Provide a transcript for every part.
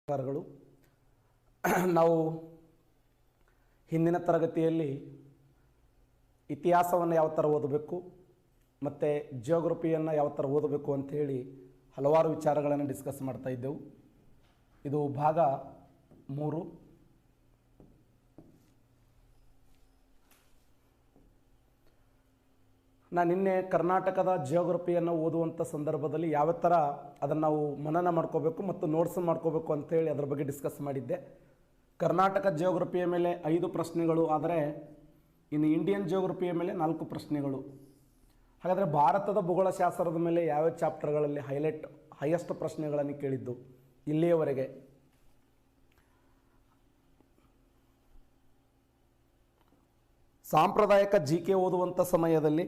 ನಮಸ್ಕಾರಗಳು. ನಾವು ಹಿಂದಿನ ತರಗತಿಯಲ್ಲಿ ಇತಿಹಾಸವನ್ನು ಯಾವ ಥರ ಓದಬೇಕು ಮತ್ತು ಜಿಯೋಗ್ರಫಿಯನ್ನು ಯಾವ ಥರ ಓದಬೇಕು ಅಂಥೇಳಿ ಹಲವಾರು ವಿಚಾರಗಳನ್ನು ಡಿಸ್ಕಸ್ ಮಾಡ್ತಾ ಇದ್ದೆವು. ಇದು ಭಾಗ 3. ನಾನು ನಿನ್ನೆ ಕರ್ನಾಟಕದ ಜಿಯೋಗ್ರಫಿಯನ್ನು ಓದುವಂಥ ಸಂದರ್ಭದಲ್ಲಿ ಯಾವ ಥರ ಅದನ್ನು ನಾವು ಮನನ ಮಾಡ್ಕೋಬೇಕು ಮತ್ತು ನೋಟ್ಸ್ ಮಾಡ್ಕೋಬೇಕು ಅಂಥೇಳಿ ಅದರ ಬಗ್ಗೆ ಡಿಸ್ಕಸ್ ಮಾಡಿದ್ದೆ. ಕರ್ನಾಟಕ ಜಿಯೋಗ್ರಫಿಯ ಮೇಲೆ 5 ಪ್ರಶ್ನೆಗಳು, ಆದರೆ ಇನ್ನು ಇಂಡಿಯನ್ ಜಿಯೋಗ್ರಫಿಯ ಮೇಲೆ 4 ಪ್ರಶ್ನೆಗಳು. ಹಾಗಾದರೆ ಭಾರತದ ಭೂಗೋಳಶಾಸ್ತ್ರದ ಮೇಲೆ ಯಾವ್ಯಾವ ಚಾಪ್ಟರ್ಗಳಲ್ಲಿ ಹೈಯೆಸ್ಟ್ ಪ್ರಶ್ನೆಗಳನ್ನು ಕೇಳಿದ್ದು ಇಲ್ಲಿಯವರೆಗೆ? ಸಾಂಪ್ರದಾಯಿಕ GK ಓದುವಂಥ ಸಮಯದಲ್ಲಿ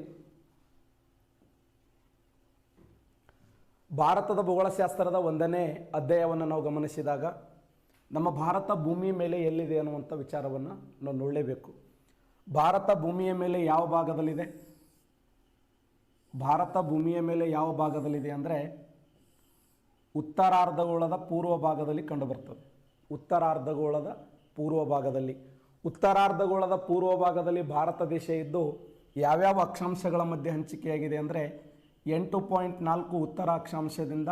ಭಾರತದ ಭೂಗೋಳಶಾಸ್ತ್ರದ 1ನೇ ಅಧ್ಯಾಯವನ್ನು ನಾವು ಗಮನಿಸಿದಾಗ ನಮ್ಮ ಭಾರತ ಭೂಮಿಯ ಮೇಲೆ ಎಲ್ಲಿದೆ ಅನ್ನುವಂಥ ವಿಚಾರವನ್ನು ನಾವು ನೋಡಲೇಬೇಕು. ಭಾರತ ಭೂಮಿಯ ಮೇಲೆ ಯಾವ ಭಾಗದಲ್ಲಿದೆ? ಭಾರತ ಭೂಮಿಯ ಮೇಲೆ ಯಾವ ಭಾಗದಲ್ಲಿದೆ ಅಂದರೆ ಉತ್ತರಾರ್ಧಗೋಳದ ಪೂರ್ವ ಭಾಗದಲ್ಲಿ ಕಂಡುಬರ್ತದೆ. ಉತ್ತರಾರ್ಧಗೋಳದ ಪೂರ್ವ ಭಾಗದಲ್ಲಿ. ಉತ್ತರಾರ್ಧಗೋಳದ ಪೂರ್ವ ಭಾಗದಲ್ಲಿ ಭಾರತ ದೇಶ ಇದ್ದು ಯಾವ್ಯಾವ ಅಕ್ಷಾಂಶಗಳ ಮಧ್ಯೆ ಹಂಚಿಕೆಯಾಗಿದೆ ಅಂದರೆ 8.4 ಉತ್ತರ ಅಕ್ಷಾಂಶದಿಂದ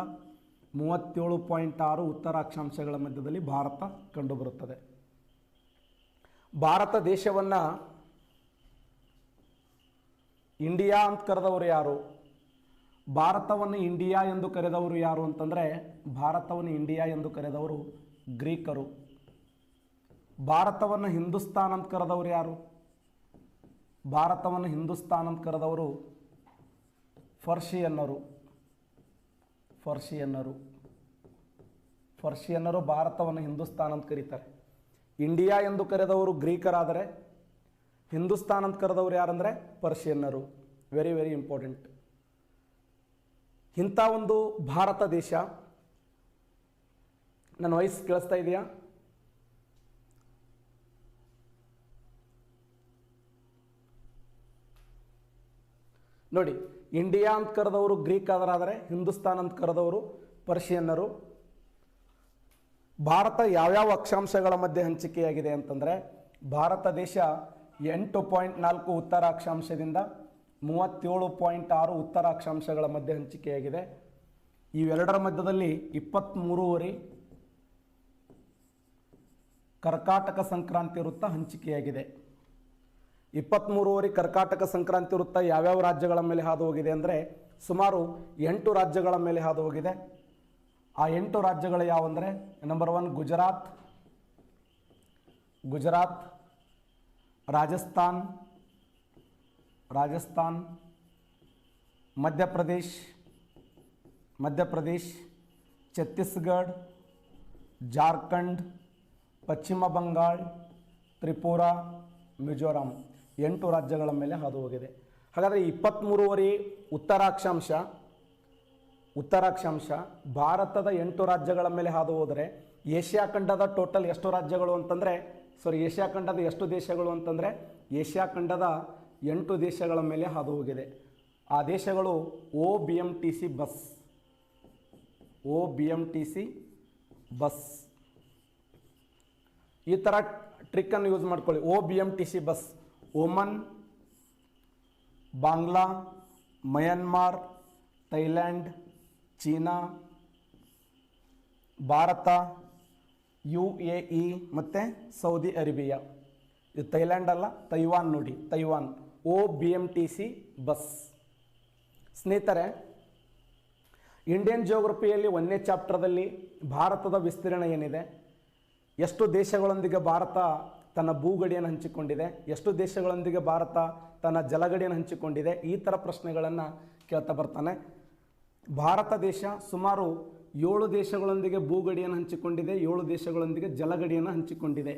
37.6 ಉತ್ತರ ಅಕ್ಷಾಂಶಗಳ ಮಧ್ಯದಲ್ಲಿ ಭಾರತ ಕಂಡುಬರುತ್ತದೆ. ಭಾರತ ದೇಶವನ್ನು ಇಂಡಿಯಾ ಅಂತ ಕರೆದವರು ಯಾರು? ಭಾರತವನ್ನು ಇಂಡಿಯಾ ಎಂದು ಕರೆದವರು ಯಾರು ಅಂತಂದರೆ ಭಾರತವನ್ನು ಇಂಡಿಯಾ ಎಂದು ಕರೆದವರು ಗ್ರೀಕರು. ಭಾರತವನ್ನು ಹಿಂದೂಸ್ತಾನ್ ಅಂತ ಕರೆದವರು ಯಾರು? ಭಾರತವನ್ನು ಹಿಂದೂಸ್ತಾನ್ ಅಂತ ಕರೆದವರು ಫರ್ಷಿಯನ್ನರು. ಭಾರತವನ್ನು ಹಿಂದೂಸ್ತಾನ್ ಅಂತ ಕರೀತಾರೆ. ಇಂಡಿಯಾ ಎಂದು ಕರೆದವರು ಗ್ರೀಕರಾದರೆ ಹಿಂದೂಸ್ತಾನ್ ಅಂತ ಕರೆದವರು ಯಾರಂದರೆ ಪರ್ಷಿಯನ್ನರು. Very very important. ಇಂಥ ಒಂದು ಭಾರತ ದೇಶ, ನನ್ನ ವಾಯ್ಸ್ ಕೇಳಿಸ್ತಾ ಇದೆಯಾ? ನೋಡಿ, ಇಂಡಿಯಾ ಅಂತ ಕರೆದವರು ಗ್ರೀಕರಾದರೆ ಹಿಂದೂಸ್ತಾನ್ ಅಂತ ಕರೆದವರು ಪರ್ಷಿಯನ್ನರು. ಭಾರತ ಯಾವ್ಯಾವ ಅಕ್ಷಾಂಶಗಳ ಮಧ್ಯೆ ಹಂಚಿಕೆಯಾಗಿದೆ ಅಂತಂದರೆ ಭಾರತ ದೇಶ 8.4 ಉತ್ತರ ಅಕ್ಷಾಂಶದಿಂದ 37.6 ಉತ್ತರ ಅಕ್ಷಾಂಶಗಳ ಮಧ್ಯೆ ಹಂಚಿಕೆಯಾಗಿದೆ. ಇವೆರಡರ ಮಧ್ಯದಲ್ಲಿ 23 ಕರ್ಕಾಟಕ ಸಂಕ್ರಾಂತಿ ವೃತ್ತ ಹಂಚಿಕೆಯಾಗಿದೆ. 23 ಕರ್ಕಾಟಕ ಸಂಕ್ರಾಂತಿ ವೃತ್ತ ಯಾವ್ಯಾವ ರಾಜ್ಯಗಳ ಮೇಲೆ ಹಾದು ಹೋಗಿದೆ ಅಂದರೆ ಸುಮಾರು 8 ರಾಜ್ಯಗಳ ಮೇಲೆ ಹಾದು ಹೋಗಿದೆ. ಆ 8 ರಾಜ್ಯಗಳು ಯಾವಂದರೆ ನಂಬರ್ 1 ಗುಜರಾತ್, ರಾಜಸ್ಥಾನ್, ಮಧ್ಯಪ್ರದೇಶ್, ಛತ್ತೀಸ್ಗಢ, ಜಾರ್ಖಂಡ್, ಪಶ್ಚಿಮ ಬಂಗಾಳ, ತ್ರಿಪುರಾ, ಮಿಜೋರಾಂ. 8 ರಾಜ್ಯಗಳ ಮೇಲೆ ಹಾದು ಹೋಗಿದೆ. ಹಾಗಾದರೆ 23 ಉತ್ತರಾಕ್ಷಾಂಶ ಭಾರತದ 8 ರಾಜ್ಯಗಳ ಮೇಲೆ ಹಾದು ಹೋದರೆ ಏಷ್ಯಾ ಖಂಡದ ಟೋಟಲ್ ಎಷ್ಟು ರಾಜ್ಯಗಳು ಅಂತಂದರೆ ಏಷ್ಯಾ ಖಂಡದ ಎಷ್ಟು ದೇಶಗಳು ಅಂತಂದರೆ ಏಷ್ಯಾ ಖಂಡದ 8 ದೇಶಗಳ ಮೇಲೆ ಹಾದು ಹೋಗಿದೆ. ಆ ದೇಶಗಳು OBMTC ಬಸ್. ಈ ಥರ ಟ್ರಿಕ್ಕನ್ನು ಯೂಸ್ ಮಾಡ್ಕೊಳ್ಳಿ. OBMTC bus Oman, Bangla, Myanmar, Thailand, ಚೀನಾ, ಭಾರತ, UAE ಮತ್ತು ಸೌದಿ ಅರೇಬಿಯಾ. ಇದು ಥೈಲ್ಯಾಂಡ್ ಅಲ್ಲ, ತೈವಾನ್. ನೋಡಿ, ತೈವಾನ್. OBMTC bus. ಸ್ನೇಹಿತರೆ, ಇಂಡಿಯನ್ ಜಿಯೋಗ್ರಫಿಯಲ್ಲಿ 1ನೇ ಚಾಪ್ಟರ್ದಲ್ಲಿ ಭಾರತದ ವಿಸ್ತೀರ್ಣ ಏನಿದೆ, ಎಷ್ಟು ದೇಶಗಳೊಂದಿಗೆ ಭಾರತ ತನ್ನ ಭೂಗಡಿಯನ್ನು ಹಂಚಿಕೊಂಡಿದೆ, ಎಷ್ಟು ದೇಶಗಳೊಂದಿಗೆ ಭಾರತ ತನ್ನ ಜಲಗಡಿಯನ್ನು ಹಂಚಿಕೊಂಡಿದೆ, ಈ ಥರ ಪ್ರಶ್ನೆಗಳನ್ನು ಕೇಳ್ತಾ ಬರ್ತಾನೆ. ಭಾರತ ದೇಶ ಸುಮಾರು 7 ದೇಶಗಳೊಂದಿಗೆ ಭೂಗಡಿಯನ್ನು ಹಂಚಿಕೊಂಡಿದೆ, 7 ದೇಶಗಳೊಂದಿಗೆ ಜಲಗಡಿಯನ್ನು ಹಂಚಿಕೊಂಡಿದೆ.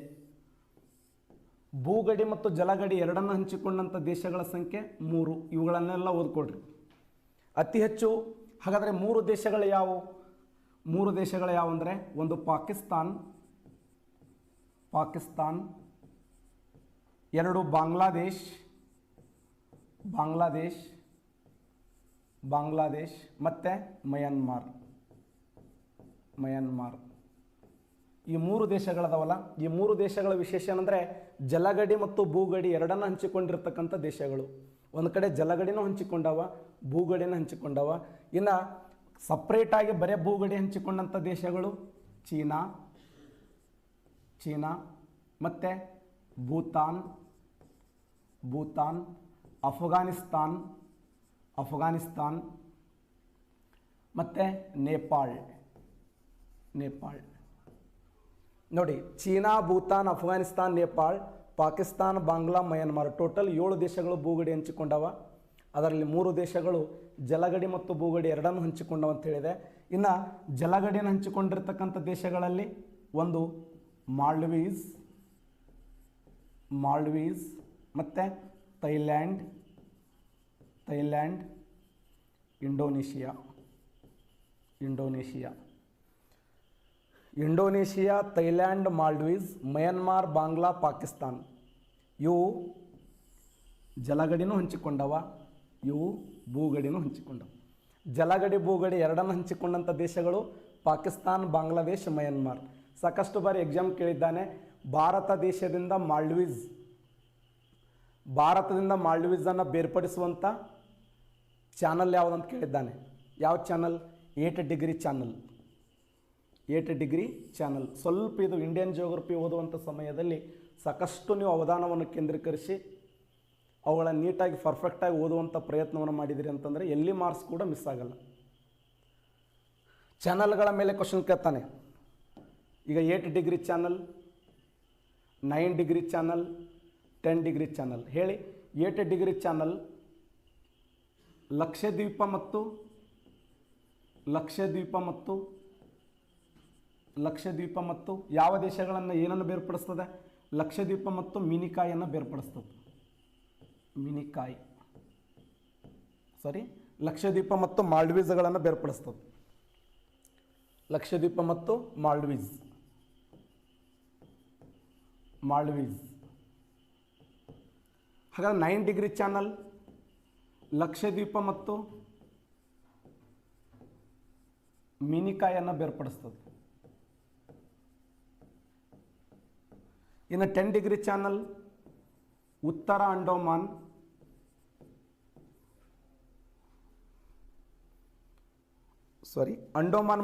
ಭೂಗಡಿ ಮತ್ತು ಜಲಗಡಿ ಎರಡನ್ನು ಹಂಚಿಕೊಂಡಂಥ ದೇಶಗಳ ಸಂಖ್ಯೆ 3. ಇವುಗಳನ್ನೆಲ್ಲ ಓದ್ಕೊಡ್ರಿ. ಅತಿ ಹೆಚ್ಚು. ಹಾಗಾದರೆ 3 ದೇಶಗಳು ಯಾವುವು? 3 ದೇಶಗಳು ಯಾವುವಂದರೆ ಒಂದು ಪಾಕಿಸ್ತಾನ್, 2 ಬಾಂಗ್ಲಾದೇಶ್ ಮತ್ತು ಮಯನ್ಮಾರ್. ಈ 3 ದೇಶಗಳದವಲ್ಲ, ಈ 3 ದೇಶಗಳ ವಿಶೇಷ ಏನಂದರೆ ಜಲಗಡಿ ಮತ್ತು ಭೂಗಡಿ ಎರಡನ್ನು ಹಂಚಿಕೊಂಡಿರ್ತಕ್ಕಂಥ ದೇಶಗಳು. ಒಂದು ಕಡೆ ಜಲಗಡಿನೂ ಹಂಚಿಕೊಂಡವ, ಭೂಗಡಿನ ಹಂಚಿಕೊಂಡವ. ಇನ್ನು ಸಪ್ರೇಟಾಗಿ ಬರೀ ಭೂಗಡಿ ಹಂಚಿಕೊಂಡಂಥ ದೇಶಗಳು ಚೀನಾ ಮತ್ತು ಭೂತಾನ್, ಅಫ್ಘಾನಿಸ್ತಾನ್ ಮತ್ತು ನೇಪಾಳ್. ನೋಡಿ, ಚೀನಾ, ಭೂತಾನ್, ಅಫ್ಘಾನಿಸ್ತಾನ್, ನೇಪಾಳ್, ಪಾಕಿಸ್ತಾನ್, ಬಾಂಗ್ಲಾ, ಮಯನ್ಮಾರ್, ಟೋಟಲ್ 7 ದೇಶಗಳು ಭೂಗಡಿ ಹಂಚಿಕೊಂಡವ. ಅದರಲ್ಲಿ 3 ದೇಶಗಳು ಜಲಗಡಿ ಮತ್ತು ಭೂಗಡಿ ಎರಡನ್ನು ಹಂಚಿಕೊಂಡವ ಅಂತ ಹೇಳಿದೆ. ಇನ್ನು ಜಲಗಡಿಯನ್ನು ಹಂಚಿಕೊಂಡಿರ್ತಕ್ಕಂಥ ದೇಶಗಳಲ್ಲಿ ಒಂದು ಮಾಲ್ಡೀವ್ಸ್ ಮತ್ತು Thailand, Indonesia, Thailand, Maldives, Myanmar, Bangla, Pakistan. ಇವು ಜಲಗಡಿನೂ ಹಂಚಿಕೊಂಡವ, ಇವು ಭೂಗಡಿನೂ ಹಂಚಿಕೊಂಡವ. ಜಲಗಡಿ ಭೂಗಡಿ ಎರಡನ್ನು ಹಂಚಿಕೊಂಡಂಥ ದೇಶಗಳು ಪಾಕಿಸ್ತಾನ್, ಬಾಂಗ್ಲಾದೇಶ್, ಮಯನ್ಮಾರ್. ಸಾಕಷ್ಟು ಬಾರಿ ಎಕ್ಸಾಮ್ ಕೇಳಿದ್ದಾನೆ. ಭಾರತದಿಂದ ಮಾಲ್ಡೀವ್ಸನ್ನು ಬೇರ್ಪಡಿಸುವಂಥ ಚಾನಲ್ ಯಾವುದಂತ ಕೇಳಿದ್ದಾನೆ. ಯಾವ ಚಾನಲ್? 8 degree channel. ಸ್ವಲ್ಪ ಇದು ಇಂಡಿಯನ್ ಜಿಯೋಗ್ರಫಿ ಓದುವಂಥ ಸಮಯದಲ್ಲಿ ಸಾಕಷ್ಟು ನೀವು ಅವಧಾನವನ್ನು ಕೇಂದ್ರೀಕರಿಸಿ ಅವುಗಳ ನೀಟಾಗಿ ಪರ್ಫೆಕ್ಟಾಗಿ ಓದುವಂಥ ಪ್ರಯತ್ನವನ್ನು ಮಾಡಿದಿರಿ ಅಂತಂದರೆ ಎಲ್ಲಿ ಮಾರ್ಕ್ಸ್ ಕೂಡ ಮಿಸ್ ಆಗಲ್ಲ. ಚಾನಲ್ಗಳ ಮೇಲೆ ಕ್ವಶನ್ ಕೇಳ್ತಾನೆ. ಈಗ 8 degree channel, 9 degree channel, 10 degree channel ಹೇಳಿ. 8 ಡಿಗ್ರಿ ಚಾನಲ್ ಲಕ್ಷದ್ವೀಪ ಮತ್ತು ಯಾವ ದೇಶಗಳನ್ನು ಏನನ್ನು ಬೇರ್ಪಡಿಸ್ತದೆ? ಲಕ್ಷದ್ವೀಪ ಮತ್ತು ಮಿನಿಕಾಯನ್ನು ಬೇರ್ಪಡಿಸ್ತದೆ. ಲಕ್ಷದ್ವೀಪ ಮತ್ತು ಮಾಲ್ಡೀವ್ಸ್ಗಳನ್ನು ಬೇರ್ಪಡಿಸ್ತದೆ. ಲಕ್ಷದ್ವೀಪ ಮತ್ತು ಮಾಲ್ಡೀವ್ಸ್. ಹಾಗಾದ್ರೆ 9 ಡಿಗ್ರಿ ಚಾನಲ್ ಲಕ್ಷದ್ವೀಪ ಮತ್ತು ಮಿನಿಕಾಯನ್ನು ಬೇರ್ಪಡಿಸ್ತದೆ. ಇನ್ನು 10 ಡಿಗ್ರಿ ಚಾನಲ್ ಉತ್ತರ ಅಂಡೋಮಾನ್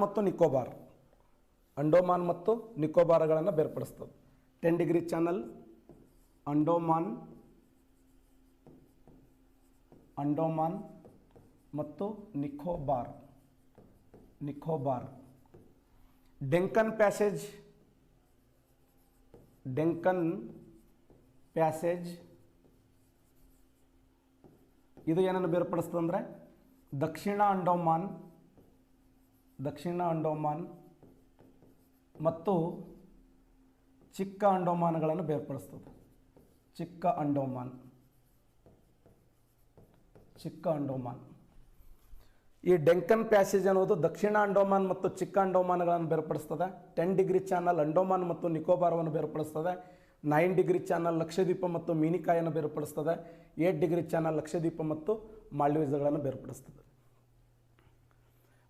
ಮತ್ತು ನಿಕೋಬಾರ್ಗಳನ್ನು ಬೇರ್ಪಡಿಸ್ತದೆ. 10 ಡಿಗ್ರಿ ಚಾನಲ್ ಅಂಡೋಮಾನ್ ಮತ್ತು ನಿಕೋಬಾರ್. ಡೆಕ್ಕನ್ ಪ್ಯಾಸೇಜ್ ಇದು ಏನನ್ನು ಬೇರ್ಪಡಿಸ್ತದೆ ಅಂದರೆ ದಕ್ಷಿಣ ಅಂಡೋಮಾನ್ ಮತ್ತು ಚಿಕ್ಕ ಅಂಡೋಮಾನ್ಗಳನ್ನು ಬೇರ್ಪಡಿಸ್ತದೆ. ಚಿಕ್ಕ ಅಂಡೋಮಾನ್. ಈ ಡೆಕ್ಕನ್ ಪ್ಯಾಸೇಜ್ ಅನ್ನೋದು ದಕ್ಷಿಣ ಅಂಡೋಮಾನ್ ಮತ್ತು ಚಿಕ್ಕ ಅಂಡೋಮಾನ್ಗಳನ್ನು ಬೇರ್ಪಡಿಸ್ತದೆ. 10 ಡಿಗ್ರಿ ಚಾನಲ್ ಅಂಡೋಮಾನ್ ಮತ್ತು ನಿಕೋಬಾರವನ್ನು ಬೇರ್ಪಡಿಸ್ತದೆ. 9 ಡಿಗ್ರಿ ಚಾನಲ್ ಲಕ್ಷದ್ವೀಪ ಮತ್ತು ಮಿನಿಕಾಯನ್ನು ಬೇರ್ಪಡಿಸ್ತದೆ. 8 ಡಿಗ್ರಿ ಚಾನಲ್ ಲಕ್ಷದ್ವೀಪ ಮತ್ತು ಮಾಲ್ಡೀವ್ಸ್ಗಳನ್ನು ಬೇರ್ಪಡಿಸ್ತದೆ.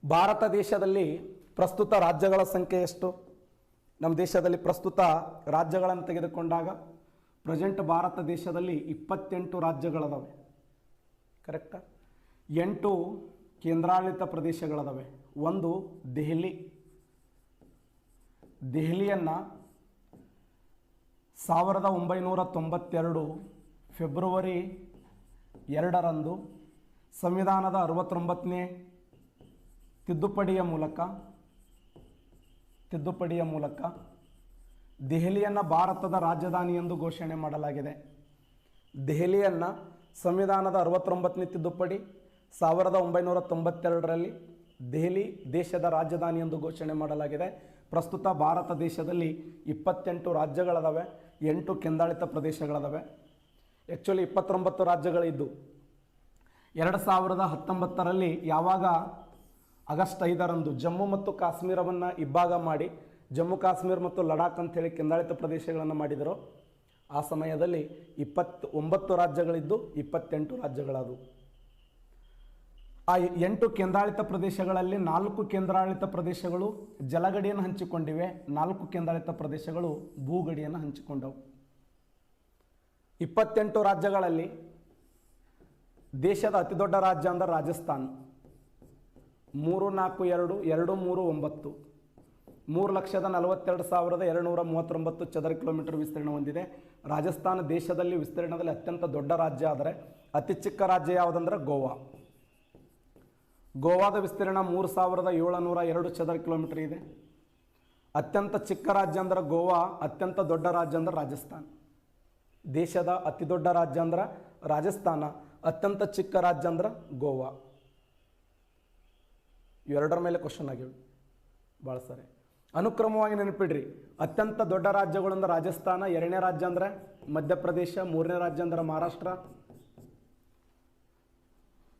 ಭಾರತ ದೇಶದಲ್ಲಿ ಪ್ರಸ್ತುತ ರಾಜ್ಯಗಳ ಸಂಖ್ಯೆ ಎಷ್ಟು? ನಮ್ಮ ದೇಶದಲ್ಲಿ ಪ್ರಸ್ತುತ ರಾಜ್ಯಗಳನ್ನು ತೆಗೆದುಕೊಂಡಾಗ ಪ್ರೆಸೆಂಟ್ ಭಾರತ ದೇಶದಲ್ಲಿ 28 ರಾಜ್ಯಗಳದಾವೆ. ಕರೆಕ್ಟಾ? 8 ಕೇಂದ್ರಾಡಳಿತ ಪ್ರದೇಶಗಳದಾವೆ. ಒಂದು ದೆಹಲಿಯನ್ನು 1992 ಫೆಬ್ರವರಿ 2ರಂದು ಸಂವಿಧಾನದ 69ನೇ ತಿದ್ದುಪಡಿಯ ಮೂಲಕ ದೆಹಲಿಯನ್ನು ಭಾರತದ ರಾಜಧಾನಿ ಎಂದು ಘೋಷಣೆ ಮಾಡಲಾಗಿದೆ. ದೆಹಲಿಯನ್ನು ಸಂವಿಧಾನದ 69ನೇ ತಿದ್ದುಪಡಿ 1992ರಲ್ಲಿ ದೆಹಲಿ ದೇಶದ ರಾಜಧಾನಿ ಎಂದು ಘೋಷಣೆ ಮಾಡಲಾಗಿದೆ. ಪ್ರಸ್ತುತ ಭಾರತ ದೇಶದಲ್ಲಿ 28 ರಾಜ್ಯಗಳದಾವೆ, 8 ಕೇಂದ್ರಾಡಳಿತ ಪ್ರದೇಶಗಳದಾವೆ. ಆ್ಯಕ್ಚುಲಿ 29 ರಾಜ್ಯಗಳಿದ್ದು 2019ರಲ್ಲಿ ಯಾವಾಗ ಆಗಸ್ಟ್ 5ರಂದು ಜಮ್ಮು ಮತ್ತು ಕಾಶ್ಮೀರವನ್ನು ಇಬ್ಬಾಗ ಮಾಡಿ ಜಮ್ಮು ಕಾಶ್ಮೀರ ಮತ್ತು ಲಡಾಖ್ ಅಂಥೇಳಿ ಕೇಂದ್ರಾಡಳಿತ ಪ್ರದೇಶಗಳನ್ನು ಮಾಡಿದರು. ಆ ಸಮಯದಲ್ಲಿ 29 ರಾಜ್ಯಗಳಿದ್ದು 28 ರಾಜ್ಯಗಳಾದವು. ಆ 8 ಕೇಂದ್ರಾಡಳಿತ ಪ್ರದೇಶಗಳಲ್ಲಿ 4 ಕೇಂದ್ರಾಡಳಿತ ಪ್ರದೇಶಗಳು ಜಲಗಡಿಯನ್ನು ಹಂಚಿಕೊಂಡಿವೆ, 4 ಕೇಂದ್ರಾಡಳಿತ ಪ್ರದೇಶಗಳು ಭೂಗಡಿಯನ್ನು ಹಂಚಿಕೊಂಡವು. 28 ರಾಜ್ಯಗಳಲ್ಲಿ ದೇಶದ ಅತಿದೊಡ್ಡ ರಾಜ್ಯ ಅಂದರೆ ರಾಜಸ್ಥಾನ್. 342 239 3,42,239 ಚದರ ಕಿಲೋಮೀಟರ್ ವಿಸ್ತೀರ್ಣ ಹೊಂದಿದೆ. ರಾಜಸ್ಥಾನ ದೇಶದಲ್ಲಿ ವಿಸ್ತೀರ್ಣದಲ್ಲಿ ಅತ್ಯಂತ ದೊಡ್ಡ ರಾಜ್ಯ. ಆದರೆ ಅತಿ ಚಿಕ್ಕ ರಾಜ್ಯ ಯಾವುದಂದ್ರೆ ಗೋವಾ. ಗೋವಾದ ವಿಸ್ತೀರ್ಣ 3,702 ಚದರ ಕಿಲೋಮೀಟರ್ ಇದೆ. ಅತ್ಯಂತ ಚಿಕ್ಕ ರಾಜ್ಯ ಅಂದ್ರೆ ಗೋವಾ, ಅತ್ಯಂತ ದೊಡ್ಡ ರಾಜ್ಯ ಅಂದ್ರೆ ರಾಜಸ್ಥಾನ. ದೇಶದ ಅತಿ ದೊಡ್ಡ ರಾಜ್ಯ ಅಂದ್ರೆ ರಾಜಸ್ಥಾನ, ಅತ್ಯಂತ ಚಿಕ್ಕ ರಾಜ್ಯ ಅಂದ್ರೆ ಗೋವಾ. ಇವೆರಡರ ಮೇಲೆ ಕ್ವಶನ್ ಆಗಿವೆ ಭಾಳ ಸರಿ. ಅನುಕ್ರಮವಾಗಿ ನೆನಪಿಡ್ರಿ, ಅತ್ಯಂತ ದೊಡ್ಡ ರಾಜ್ಯಗಳು ಅಂದ್ರೆ ರಾಜಸ್ಥಾನ, 2ನೇ ರಾಜ್ಯ ಅಂದ್ರೆ ಮಧ್ಯಪ್ರದೇಶ, 3ನೇ ರಾಜ್ಯ ಅಂದ್ರೆ ಮಹಾರಾಷ್ಟ್ರ.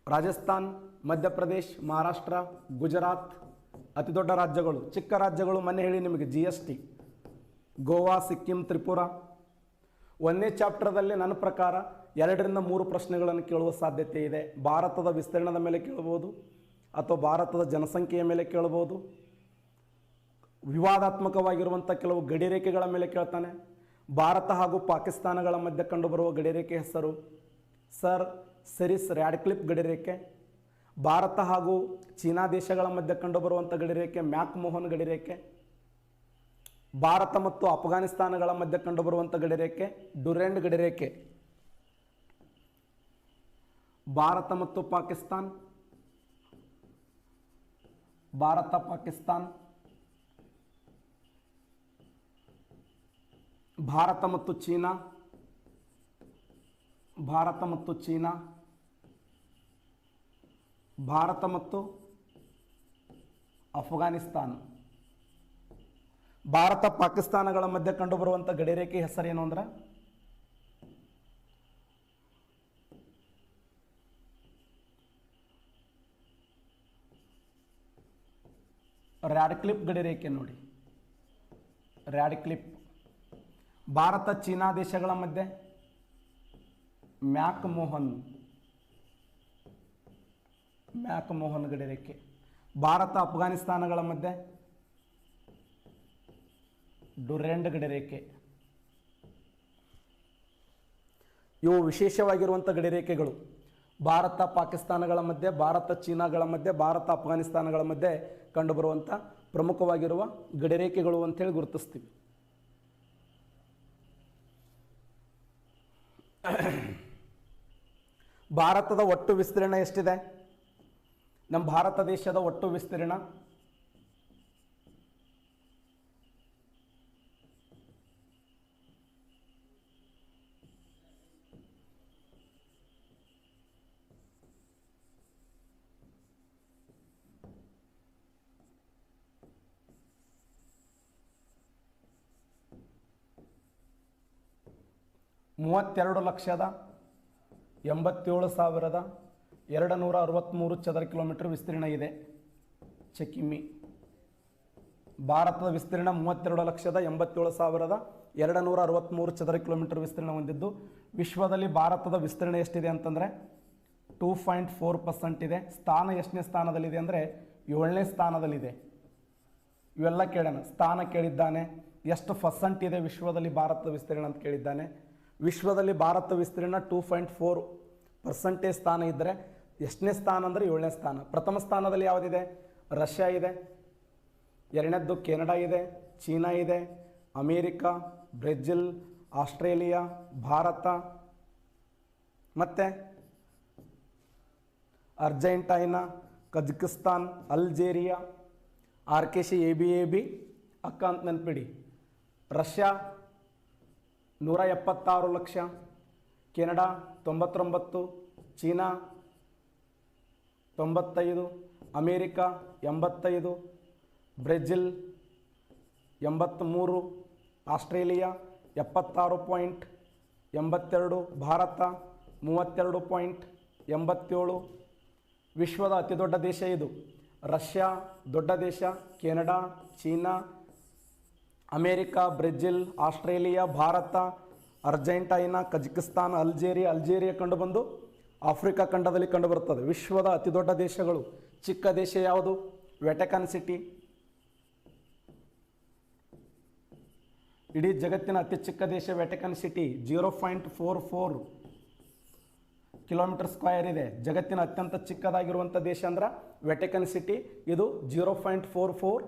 ರಾಜಸ್ಥಾನ್, ಮಧ್ಯಪ್ರದೇಶ್, ಮಹಾರಾಷ್ಟ್ರ, ಗುಜರಾತ್ ಅತಿ ದೊಡ್ಡ ರಾಜ್ಯಗಳು. ಚಿಕ್ಕ ರಾಜ್ಯಗಳು ಮೊನ್ನೆ ಹೇಳಿ ನಿಮಗೆ GST, ಗೋವಾ, ಸಿಕ್ಕಿಂ, ತ್ರಿಪುರ. 1ನೇ ಚಾಪ್ಟರ್ದಲ್ಲಿ ನನ್ನ ಪ್ರಕಾರ 2ರಿಂದ 3 ಪ್ರಶ್ನೆಗಳನ್ನು ಕೇಳುವ ಸಾಧ್ಯತೆ ಇದೆ. ಭಾರತದ ವಿಸ್ತೀರ್ಣದ ಮೇಲೆ ಕೇಳಬಹುದು, ಅಥವಾ ಭಾರತದ ಜನಸಂಖ್ಯೆಯ ಮೇಲೆ ಕೇಳಬಹುದು, ವಿವಾದಾತ್ಮಕವಾಗಿರುವಂಥ ಕೆಲವು ಗಡಿರೇಖೆಗಳ ಮೇಲೆ ಕೇಳ್ತಾನೆ. ಭಾರತ ಹಾಗೂ ಪಾಕಿಸ್ತಾನಗಳ ಮಧ್ಯೆ ಕಂಡುಬರುವ ಗಡಿರೇಖೆ ಹೆಸರು ಸರ್ ಸೆರಿಸ್ ರ್ಯಾಡ್ಕ್ಲಿಫ್ ಗಡಿರೇಖೆ. ಭಾರತ ಹಾಗೂ ಚೀನಾ ದೇಶಗಳ ಮಧ್ಯೆ ಕಂಡುಬರುವಂಥ ಗಡಿರೇಖೆ ಮ್ಯಾಕ್ ಮೋಹನ್ ಗಡಿರೇಖೆ. ಭಾರತ ಮತ್ತು ಅಫ್ಘಾನಿಸ್ತಾನಗಳ ಮಧ್ಯೆ ಕಂಡುಬರುವಂಥ ಗಡಿರೇಖೆ ಡುರೆಂಡ್ ಗಡಿರೇಖೆ. ಭಾರತ ಮತ್ತು ಪಾಕಿಸ್ತಾನ್, ಭಾರತ ಪಾಕಿಸ್ತಾನ್, ಭಾರತ ಮತ್ತು ಚೀನಾ, ಭಾರತ ಮತ್ತು ಚೀನಾ, ಭಾರತ ಮತ್ತು ಅಫ್ಘಾನಿಸ್ತಾನ. ಭಾರತ ಪಾಕಿಸ್ತಾನಗಳ ಮಧ್ಯೆ ಕಂಡುಬರುವಂಥ ಗಡಿರೇಖೆ ಹೆಸರೇನು ಅಂದ್ರೆ ರ್ಯಾಡ್ಕ್ಲಿಫ್ ಗಡಿರೇಖೆ ನೋಡಿ, ರ್ಯಾಡ್ಕ್ಲಿಫ್. ಭಾರತ ಚೀನಾ ದೇಶಗಳ ಮಧ್ಯೆ ಮ್ಯಾಕ್ ಮೋಹನ್, ಮ್ಯಾಕ್ ಮೋಹನ್ ಗಡಿರೇಖೆ. ಭಾರತ ಅಫ್ಘಾನಿಸ್ತಾನಗಳ ಮಧ್ಯೆ ಡುರೆಂಡ್ ಗಡಿರೇಖೆ. ಇವು ವಿಶೇಷವಾಗಿರುವಂಥ ಗಡಿರೇಖೆಗಳು. ಭಾರತ ಪಾಕಿಸ್ತಾನಗಳ ಮಧ್ಯೆ, ಭಾರತ ಚೀನಾಗಳ ಮಧ್ಯೆ, ಭಾರತ ಅಫ್ಘಾನಿಸ್ತಾನಗಳ ಮಧ್ಯೆ ಕಂಡುಬರುವಂಥ ಪ್ರಮುಖವಾಗಿರುವ ಗಡಿರೇಖೆಗಳು ಅಂತೇಳಿ ಗುರುತಿಸ್ತೀವಿ. ಭಾರತದ ಒಟ್ಟು ವಿಸ್ತೀರ್ಣ ಎಷ್ಟಿದೆ? ನಮ್ಮ ಭಾರತ ದೇಶದ ಒಟ್ಟು ವಿಸ್ತೀರ್ಣ 32,87,263 ಚದರ ಕಿಲೋಮೀಟರ್ ವಿಸ್ತೀರ್ಣ ಇದೆ. ಚೆಕ್ಕಿಮ್ಮಿ. ಭಾರತದ ವಿಸ್ತೀರ್ಣ 32,87,263 ಚದರ ಕಿಲೋಮೀಟರ್ ವಿಸ್ತೀರ್ಣ ಹೊಂದಿದ್ದು, ವಿಶ್ವದಲ್ಲಿ ಭಾರತದ ವಿಸ್ತೀರ್ಣ ಎಷ್ಟಿದೆ ಅಂತಂದರೆ 2.4% ಇದೆ. ಸ್ಥಾನ ಎಷ್ಟನೇ ಸ್ಥಾನದಲ್ಲಿದೆ ಅಂದರೆ 7ನೇ ಸ್ಥಾನದಲ್ಲಿದೆ. ಇವೆಲ್ಲ ಕೇಳೋಣ. ಸ್ಥಾನ ಕೇಳಿದ್ದಾನೆ, ಎಷ್ಟು ಪರ್ಸೆಂಟ್ ಇದೆ ವಿಶ್ವದಲ್ಲಿ ಭಾರತದ ವಿಸ್ತೀರ್ಣ ಅಂತ ಕೇಳಿದ್ದಾನೆ. ವಿಶ್ವದಲ್ಲಿ ಭಾರತ ವಿಸ್ತೀರ್ಣ 2.4% ಸ್ಥಾನ ಇದ್ದರೆ ಎಷ್ಟನೇ ಸ್ಥಾನ ಅಂದರೆ 7ನೇ ಸ್ಥಾನ. ಪ್ರಥಮ ಸ್ಥಾನದಲ್ಲಿ ಯಾವುದಿದೆ? ರಷ್ಯಾ ಇದೆ. 2ನೇದ್ದು ಕೆನಡಾ ಇದೆ, ಚೀನಾ ಇದೆ, ಅಮೇರಿಕಾ, ಬ್ರೆಜಿಲ್, ಆಸ್ಟ್ರೇಲಿಯಾ, ಭಾರತ, ಮತ್ತು Argentina, Kazakhstan, Algeria. RKC ABAB ಅಕ್ಕ ಅಂತ ನೆನ್ಪಿಡಿ. Russia 176 lakh, Canada 99, China 95, America 85, Brazil 83, Australia 76.82, Bharat 32.87. ವಿಶ್ವದ ಅತಿ ದೊಡ್ಡ ದೇಶ ಇದು. ರಷ್ಯಾ ದೊಡ್ಡ ದೇಶ, Canada, China, America, Brazil, Australia, Bharat, Argentina, Kazakhstan, Algeria ಕಂಡುಬಂದು ಆಫ್ರಿಕಾ ಖಂಡದಲ್ಲಿ ಕಂಡುಬರುತ್ತದೆ. ವಿಶ್ವದ ಅತಿ ದೊಡ್ಡ ದೇಶಗಳು, ಚಿಕ್ಕ ದೇಶ ಯಾವುದು? Vatican city. ಇಡೀ ಜಗತ್ತಿನ ಅತಿ ಚಿಕ್ಕ ದೇಶ ವ್ಯಾಟಿಕನ್ ಸಿಟಿ, 0.44 ಕಿಲೋಮೀಟರ್ ಸ್ಕ್ವೇರ್ ಇದೆ. ಜಗತ್ತಿನ ಅತ್ಯಂತ ಚಿಕ್ಕದಾಗಿರುವಂಥ ದೇಶ ಅಂದ್ರೆ ವ್ಯಾಟಿಕನ್ ಸಿಟಿ. ಇದು 0.44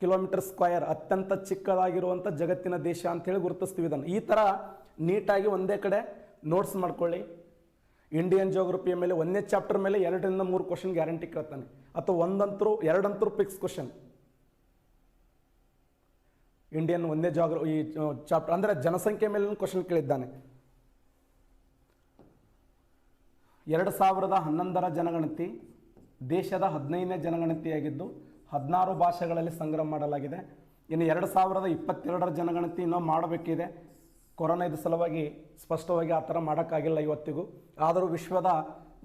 ಕಿಲೋಮೀಟರ್ ಸ್ಕ್ವೇರ್, ಅತ್ಯಂತ ಚಿಕ್ಕದಾಗಿರುವಂಥ ಜಗತ್ತಿನ ದೇಶ ಅಂತೇಳಿ ಗುರುತಿಸ್ತೀವಿ ಇದನ್ನು. ಈ ಥರ ನೀಟಾಗಿ ಒಂದೇ ಕಡೆ ನೋಟ್ಸ್ ಮಾಡ್ಕೊಳ್ಳಿ. ಇಂಡಿಯನ್ ಜಿಯೋಗ್ರಫಿಯ ಮೇಲೆ 1ನೇ ಚಾಪ್ಟರ್ ಮೇಲೆ 2 ರಿಂದ 3 ಕ್ವಶನ್ ಗ್ಯಾರಂಟಿ ಕೇಳ್ತಾನೆ, ಅಥವಾ ಎರಡಂತರೂ ಫಿಕ್ಸ್ ಕ್ವಶನ್. ಇಂಡಿಯನ್ 1ನೇ ಈ ಚಾಪ್ಟರ್ ಅಂದರೆ ಜನಸಂಖ್ಯೆ ಮೇಲೆ ಕ್ವಶನ್ ಕೇಳಿದ್ದಾನೆ. 2011ರ ಜನಗಣತಿ ದೇಶದ 15ನೇ ಜನಗಣತಿಯಾಗಿದ್ದು 16 ಭಾಷೆಗಳಲ್ಲಿ ಸಂಗ್ರಹ ಮಾಡಲಾಗಿದೆ. ಇನ್ನು 2022ರ ಜನಗಣತಿ ಇನ್ನೂ ಮಾಡಬೇಕಿದೆ. ಕೊರೋನಾ ಇದ್ದ ಸಲುವಾಗಿ ಸ್ಪಷ್ಟವಾಗಿ ಆ ಥರ ಮಾಡೋಕ್ಕಾಗಿಲ್ಲ ಇವತ್ತಿಗೂ. ಆದರೂ ವಿಶ್ವದ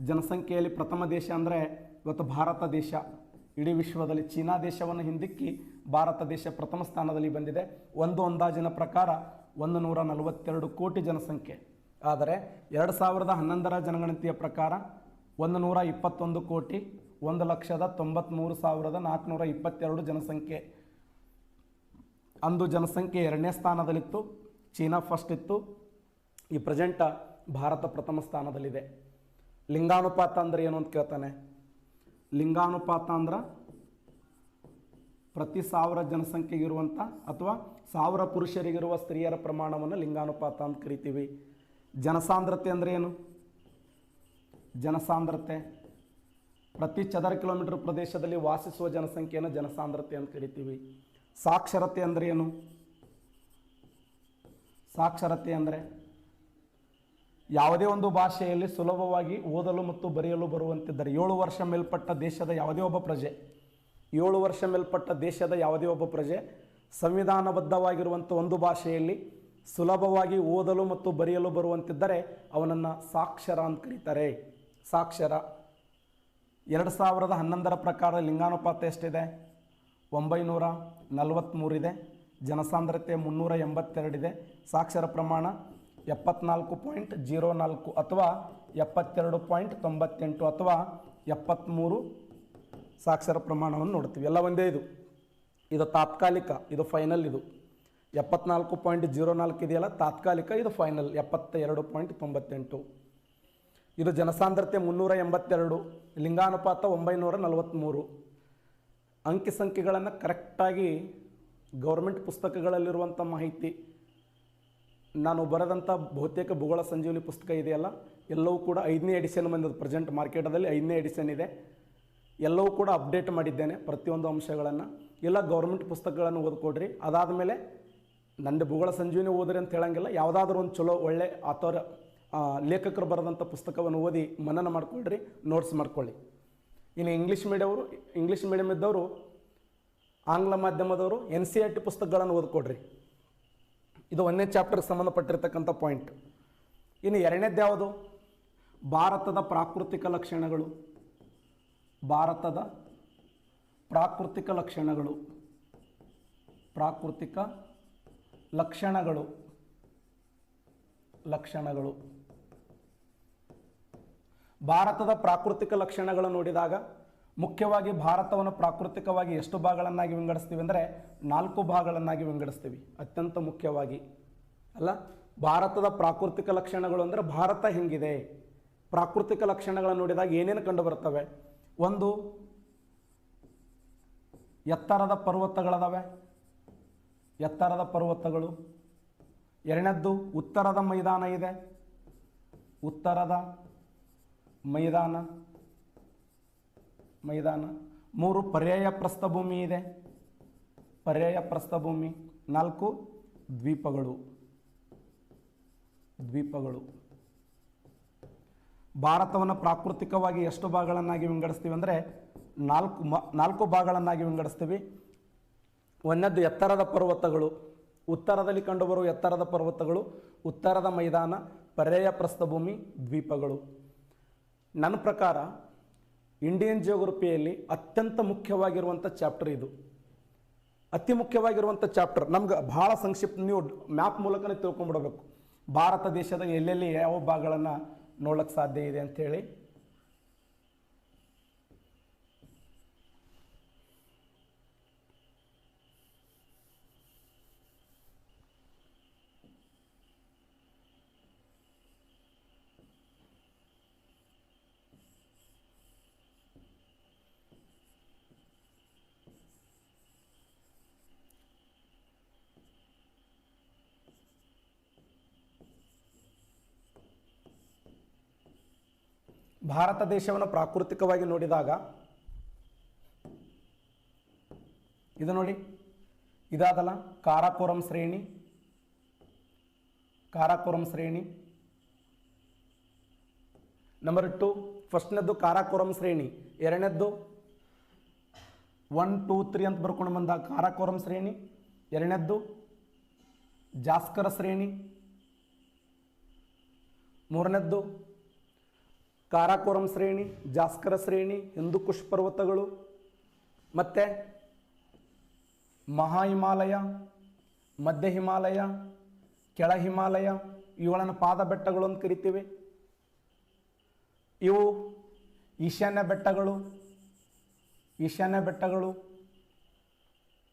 ಜನಸಂಖ್ಯೆಯಲ್ಲಿ ಪ್ರಥಮ ದೇಶ ಅಂದರೆ ಇವತ್ತು ಭಾರತ ದೇಶ. ಇಡೀ ವಿಶ್ವದಲ್ಲಿ ಚೀನಾ ದೇಶವನ್ನು ಹಿಂದಿಕ್ಕಿ ಭಾರತ ದೇಶ ಪ್ರಥಮ ಸ್ಥಾನದಲ್ಲಿ ಬಂದಿದೆ. ಒಂದು ಅಂದಾಜಿನ ಪ್ರಕಾರ 142 ಕೋಟಿ ಜನಸಂಖ್ಯೆ. ಆದರೆ 2011ರ ಜನಗಣತಿಯ ಪ್ರಕಾರ 121 ಕೋಟಿ 1,93,422 ಜನಸಂಖ್ಯೆ. ಅಂದು ಜನಸಂಖ್ಯೆ 2ನೇ ಸ್ಥಾನದಲ್ಲಿತ್ತು, ಚೀನಾ ಫಸ್ಟ್ ಇತ್ತು. ಈ ಪ್ರೆಸೆಂಟ ಭಾರತ ಪ್ರಥಮ ಸ್ಥಾನದಲ್ಲಿದೆ. ಲಿಂಗಾನುಪಾತ ಅಂದರೆ ಏನು ಅಂತ ಕೇಳ್ತಾನೆ. ಲಿಂಗಾನುಪಾತ ಅಂದ್ರೆ ಪ್ರತಿ 1000 ಜನಸಂಖ್ಯೆಗಿರುವಂಥ ಅಥವಾ 1000 ಪುರುಷರಿಗಿರುವ ಸ್ತ್ರೀಯರ ಪ್ರಮಾಣವನ್ನು ಲಿಂಗಾನುಪಾತ ಅಂತ ಕರಿತೀವಿ. ಜನಸಾಂದ್ರತೆ ಅಂದರೆ ಏನು? ಜನಸಾಂದ್ರತೆ ಪ್ರತಿ ಚದರ ಕಿಲೋಮೀಟರ್ ಪ್ರದೇಶದಲ್ಲಿ ವಾಸಿಸುವ ಜನಸಂಖ್ಯೆಯನ್ನು ಜನಸಾಂದ್ರತೆ ಅಂತ ಕರಿತೀವಿ. ಸಾಕ್ಷರತೆ ಅಂದರೆ ಏನು? ಸಾಕ್ಷರತೆ ಅಂದರೆ ಯಾವುದೇ ಒಂದು ಭಾಷೆಯಲ್ಲಿ ಸುಲಭವಾಗಿ ಓದಲು ಮತ್ತು ಬರೆಯಲು ಬರುವಂತಿದ್ದರೆ 7 ವರ್ಷ ಮೇಲ್ಪಟ್ಟ ದೇಶದ ಯಾವುದೇ ಒಬ್ಬ ಪ್ರಜೆ 7 ವರ್ಷ ಮೇಲ್ಪಟ್ಟ ದೇಶದ ಯಾವುದೇ ಒಬ್ಬ ಪ್ರಜೆ ಸಂವಿಧಾನಬದ್ಧವಾಗಿರುವಂಥ ಒಂದು ಭಾಷೆಯಲ್ಲಿ ಸುಲಭವಾಗಿ ಓದಲು ಮತ್ತು ಬರೆಯಲು ಬರುವಂತಿದ್ದರೆ ಅವನನ್ನು ಸಾಕ್ಷರ ಅಂತ ಕರೀತಾರೆ. ಸಾಕ್ಷರ. 2011ರ ಪ್ರಕಾರ ಲಿಂಗಾನುಪಾತ ಎಷ್ಟಿದೆ? 943 ಇದೆ. ಜನಸಾಂದ್ರತೆ 382 ಇದೆ. ಸಾಕ್ಷರ ಪ್ರಮಾಣ 74.04 ಅಥವಾ 72.98 ಅಥವಾ 73 ಸಾಕ್ಷರ ಪ್ರಮಾಣವನ್ನು ನೋಡ್ತೀವಿ. ಎಲ್ಲ ಒಂದೇ. ಇದು ತಾತ್ಕಾಲಿಕ, ಇದು ಫೈನಲ್. ಇದು 74.04 ಇದೆಯಲ್ಲ ತಾತ್ಕಾಲಿಕ, ಇದು ಫೈನಲ್ 72.98. ಇದು ಜನಸಾಂದ್ರತೆ 382, ಲಿಂಗಾನುಪಾತ 943. ಅಂಕಿ ಸಂಖ್ಯೆಗಳನ್ನು ಕರೆಕ್ಟಾಗಿ ಗೌರ್ಮೆಂಟ್ ಪುಸ್ತಕಗಳಲ್ಲಿರುವಂಥ ಮಾಹಿತಿ, ನಾನು ಬರೆದಂಥ ಬಹುತೇಕ ಭೂಗೋಳ ಸಂಜೀವನಿ ಪುಸ್ತಕ ಇದೆಯಲ್ಲ ಎಲ್ಲವೂ ಕೂಡ 5ನೇ ಎಡಿಷನ್ ಬಂದಿದೆ. ಪ್ರೆಸೆಂಟ್ ಮಾರ್ಕೆಟದಲ್ಲಿ 5ನೇ ಎಡಿಷನ್ ಇದೆ. ಎಲ್ಲವೂ ಕೂಡ ಅಪ್ಡೇಟ್ ಮಾಡಿದ್ದೇನೆ ಪ್ರತಿಯೊಂದು ಅಂಶಗಳನ್ನು. ಎಲ್ಲ ಗೌರ್ಮೆಂಟ್ ಪುಸ್ತಕಗಳನ್ನು ಓದ್ಕೊಡ್ರಿ. ಅದಾದಮೇಲೆ ನಂದು ಭೂಗೋಳ ಸಂಜೀವನಿ ಓದ್ರಿ ಅಂತ ಹೇಳಂಗಿಲ್ಲ, ಯಾವುದಾದ್ರೂ ಒಂದು ಚಲೋ ಒಳ್ಳೆ ಆಥರ್ ಲೇಖಕರು ಬರೆದಂಥ ಪುಸ್ತಕವನ್ನು ಓದಿ ಮನನ ಮಾಡ್ಕೊಳ್ರಿ, ನೋಟ್ಸ್ ಮಾಡ್ಕೊಳ್ಳಿ. ಇನ್ನು ಇಂಗ್ಲೀಷ್ ಮೀಡಿಯಮ್ ಇದ್ದವರು, ಆಂಗ್ಲ ಮಾಧ್ಯಮದವರು NCERT ಪುಸ್ತಕಗಳನ್ನು ಓದ್ಕೊಡ್ರಿ. ಇದು 1ನೇ ಚಾಪ್ಟರ್ಗೆ ಸಂಬಂಧಪಟ್ಟಿರ್ತಕ್ಕಂಥ ಪಾಯಿಂಟ್. ಇನ್ನು 2ನೇದು ಯಾವುದು? ಭಾರತದ ಪ್ರಾಕೃತಿಕ ಲಕ್ಷಣಗಳು. ಭಾರತದ ಪ್ರಾಕೃತಿಕ ಲಕ್ಷಣಗಳು. ಪ್ರಾಕೃತಿಕ ಲಕ್ಷಣಗಳು. ಲಕ್ಷಣಗಳು. ಭಾರತದ ಪ್ರಾಕೃತಿಕ ಲಕ್ಷಣಗಳು ನೋಡಿದಾಗ ಮುಖ್ಯವಾಗಿ ಭಾರತವನ್ನು ಪ್ರಾಕೃತಿಕವಾಗಿ ಎಷ್ಟು ಭಾಗಗಳನ್ನಾಗಿ ವಿಂಗಡಿಸ್ತೀವಿ ಅಂದರೆ 4 ಭಾಗಗಳನ್ನಾಗಿ ವಿಂಗಡಿಸ್ತೀವಿ. ಅತ್ಯಂತ ಮುಖ್ಯವಾಗಿ ಅಲ್ಲ, ಭಾರತದ ಪ್ರಾಕೃತಿಕ ಲಕ್ಷಣಗಳು ಅಂದರೆ ಭಾರತ ಹೆಂಗಿದೆ, ಪ್ರಾಕೃತಿಕ ಲಕ್ಷಣಗಳನ್ನು ನೋಡಿದಾಗ ಏನೇನು ಕಂಡು ಬರ್ತವೆ? ಒಂದು, ಎತ್ತರದ ಪರ್ವತಗಳದಾವೆ, ಎತ್ತರದ ಪರ್ವತಗಳು. 2ನೇದ್ದು ಉತ್ತರದ ಮೈದಾನ ಇದೆ, ಉತ್ತರದ ಮೈದಾನ. 3 ಪರ್ಯಾಯ ಪ್ರಸ್ಥಭೂಮಿ ಇದೆ, ಪರ್ಯಾಯ ಪ್ರಸ್ಥಭೂಮಿ. 4 ದ್ವೀಪಗಳು. ಭಾರತವನ್ನು ಪ್ರಾಕೃತಿಕವಾಗಿ ಎಷ್ಟು ಭಾಗಗಳನ್ನಾಗಿ ವಿಂಗಡಿಸ್ತೀವಿ ಅಂದರೆ 4 ಭಾಗಗಳನ್ನಾಗಿ ವಿಂಗಡಿಸ್ತೀವಿ. 1ನೇದ್ದು ಎತ್ತರದ ಪರ್ವತಗಳು, ಉತ್ತರದಲ್ಲಿ ಕಂಡುಬರುವ ಎತ್ತರದ ಪರ್ವತಗಳು, ಉತ್ತರದ ಮೈದಾನ, ಪರ್ಯಾಯ ಪ್ರಸ್ಥಭೂಮಿ, ದ್ವೀಪಗಳು. ನನ್ನ ಪ್ರಕಾರ ಇಂಡಿಯನ್ ಜಿಯೋಗ್ರಫಿಯಲ್ಲಿ ಅತ್ಯಂತ ಮುಖ್ಯವಾಗಿರುವಂಥ ಚಾಪ್ಟರ್ ಇದು. ಅತಿ ಮುಖ್ಯವಾಗಿರುವಂಥ ಚಾಪ್ಟರ್. ನಮ್ಗೆ ಭಾಳ ಸಂಕ್ಷಿಪ್ತ, ನೀವು ಮ್ಯಾಪ್ ಮೂಲಕನೇ ತಿಳ್ಕೊಂಡ್ಬಿಡಬೇಕು ಭಾರತ ದೇಶದ ಎಲ್ಲೆಲ್ಲಿ ಯಾವ ಭಾಗಗಳನ್ನು ನೋಡಕ್ಕೆ ಸಾಧ್ಯ ಇದೆ ಅಂಥೇಳಿ. ಭಾರತ ದೇಶವನ್ನು ಪ್ರಾಕೃತಿಕವಾಗಿ ನೋಡಿದಾಗ ಇದು ನೋಡಿ, ಇದಾದಲ್ಲ ಕಾರಾಕೋರಂ ಶ್ರೇಣಿ. ಕಾರಾಕೋರಂ ಶ್ರೇಣಿ ನಂಬರ್ 2. ಫಸ್ಟ್ನೇದ್ದು ಕಾರಾಕೋರಂ ಶ್ರೇಣಿ, ಎರಡನೇದ್ದು 1, 2, 3 ಅಂತ ಬರ್ಕೊಂಡು ಬಂದಾಗ ಕಾರಾಕೋರಂ ಶ್ರೇಣಿ, ಎರಡನೇದ್ದು ಜಾಸ್ಕರ ಶ್ರೇಣಿ, ಮೂರನೇದ್ದು ಕಾರಾಕೋರಂ ಶ್ರೇಣಿ, ಜಾಸ್ಕರ ಶ್ರೇಣಿ, ಹಿಂದೂಕುಷ್ ಪರ್ವತಗಳು, ಮತ್ತು ಮಹಾ ಹಿಮಾಲಯ, ಮಧ್ಯ ಹಿಮಾಲಯ, ಕೆಳ ಹಿಮಾಲಯ, ಇವುಗಳನ್ನು ಪಾದ ಬೆಟ್ಟಗಳು ಅಂತ ಕರಿತೀವಿ. ಇವು ಈಶಾನ್ಯ ಬೆಟ್ಟಗಳು. ಈಶಾನ್ಯ ಬೆಟ್ಟಗಳು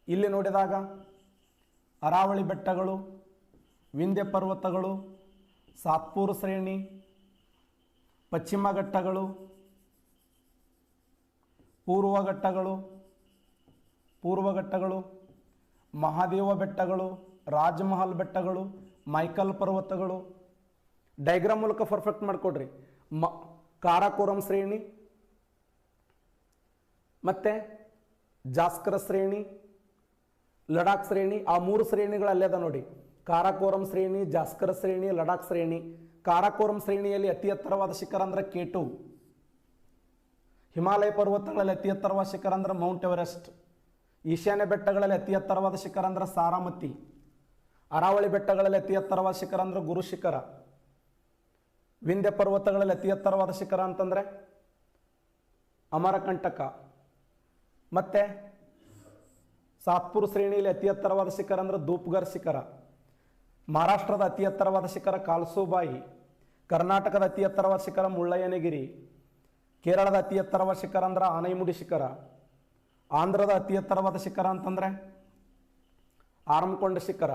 ಇಲ್ಲಿ ನೋಡಿದಾಗ ಅರಾವಳಿ ಬೆಟ್ಟಗಳು, ವಿಂಧ್ಯ ಪರ್ವತಗಳು, ಸಾತ್ಪುರ ಶ್ರೇಣಿ, ಪಶ್ಚಿಮ ಘಟ್ಟಗಳು, ಪೂರ್ವ ಘಟ್ಟಗಳು, ಮಹಾದೇವ ಬೆಟ್ಟಗಳು, ರಾಜಮಹಲ್ ಬೆಟ್ಟಗಳು, ಮೈಕಲ್ ಪರ್ವತಗಳು. ಡೈಗ್ರಾಮ್ ಮೂಲಕ ಪರ್ಫೆಕ್ಟ್ ಮಾಡಿಕೊಡ್ರಿ. ಕಾರಾಕೋರಂ ಶ್ರೇಣಿ ಮತ್ತು ಜಾಸ್ಕರ ಶ್ರೇಣಿ, ಲಡಾಖ್ ಶ್ರೇಣಿ, ಆ 3 ಶ್ರೇಣಿಗಳು ಅಲ್ಲೇ ಅದ ನೋಡಿ. ಕಾರಾಕೋರಂ ಶ್ರೇಣಿ, ಜಾಸ್ಕರ ಶ್ರೇಣಿ, ಲಡಾಖ್ ಶ್ರೇಣಿ. ಕಾರಾಕೋರಂ ಶ್ರೇಣಿಯಲ್ಲಿ ಅತಿ ಎತ್ತರವಾದ ಶಿಖರ ಅಂದರೆ K2. ಹಿಮಾಲಯ ಪರ್ವತಗಳಲ್ಲಿ ಅತಿ ಎತ್ತರವಾದ ಶಿಖರ ಅಂದ್ರೆ ಮೌಂಟ್ ಎವರೆಸ್ಟ್. ಈಶಾನ್ಯ ಬೆಟ್ಟಗಳಲ್ಲಿ ಅತಿ ಎತ್ತರವಾದ ಶಿಖರ ಅಂದ್ರೆ ಸಾರಾಮತಿ. ಅರಾವಳಿ ಬೆಟ್ಟಗಳಲ್ಲಿ ಅತಿ ಎತ್ತರವಾದ ಶಿಖರ ಅಂದ್ರೆ ಗುರು ಶಿಖರ. ವಿಂಧ್ಯ ಪರ್ವತಗಳಲ್ಲಿ ಅತಿ ಎತ್ತರವಾದ ಶಿಖರ ಅಂತಂದರೆ ಅಮರಕಂಟಕ. ಮತ್ತು ಸಾತ್ಪುರ್ ಶ್ರೇಣಿಯಲ್ಲಿ ಅತಿ ಎತ್ತರವಾದ ಶಿಖರ ಅಂದ್ರೆ ಧೂಪ್ಗರ್ ಶಿಖರ. ಮಹಾರಾಷ್ಟ್ರದ ಅತಿ ಎತ್ತರವಾದ ಶಿಖರ ಕಾಲ್ಸುಬಾಯಿ. ಕರ್ನಾಟಕದ ಅತಿ ಎತ್ತರವಾದ ಶಿಖರ ಮುಳ್ಳಯ್ಯನಗಿರಿ. ಕೇರಳದ ಅತಿ ಎತ್ತರವಾದ ಶಿಖರ ಅಂದ್ರೆ ಆನೈಮುಡಿ ಶಿಖರ. ಆಂಧ್ರದ ಅತಿ ಎತ್ತರವಾದ ಶಿಖರ ಅಂತಂದರೆ ಆರಮಕೊಂಡ ಶಿಖರ.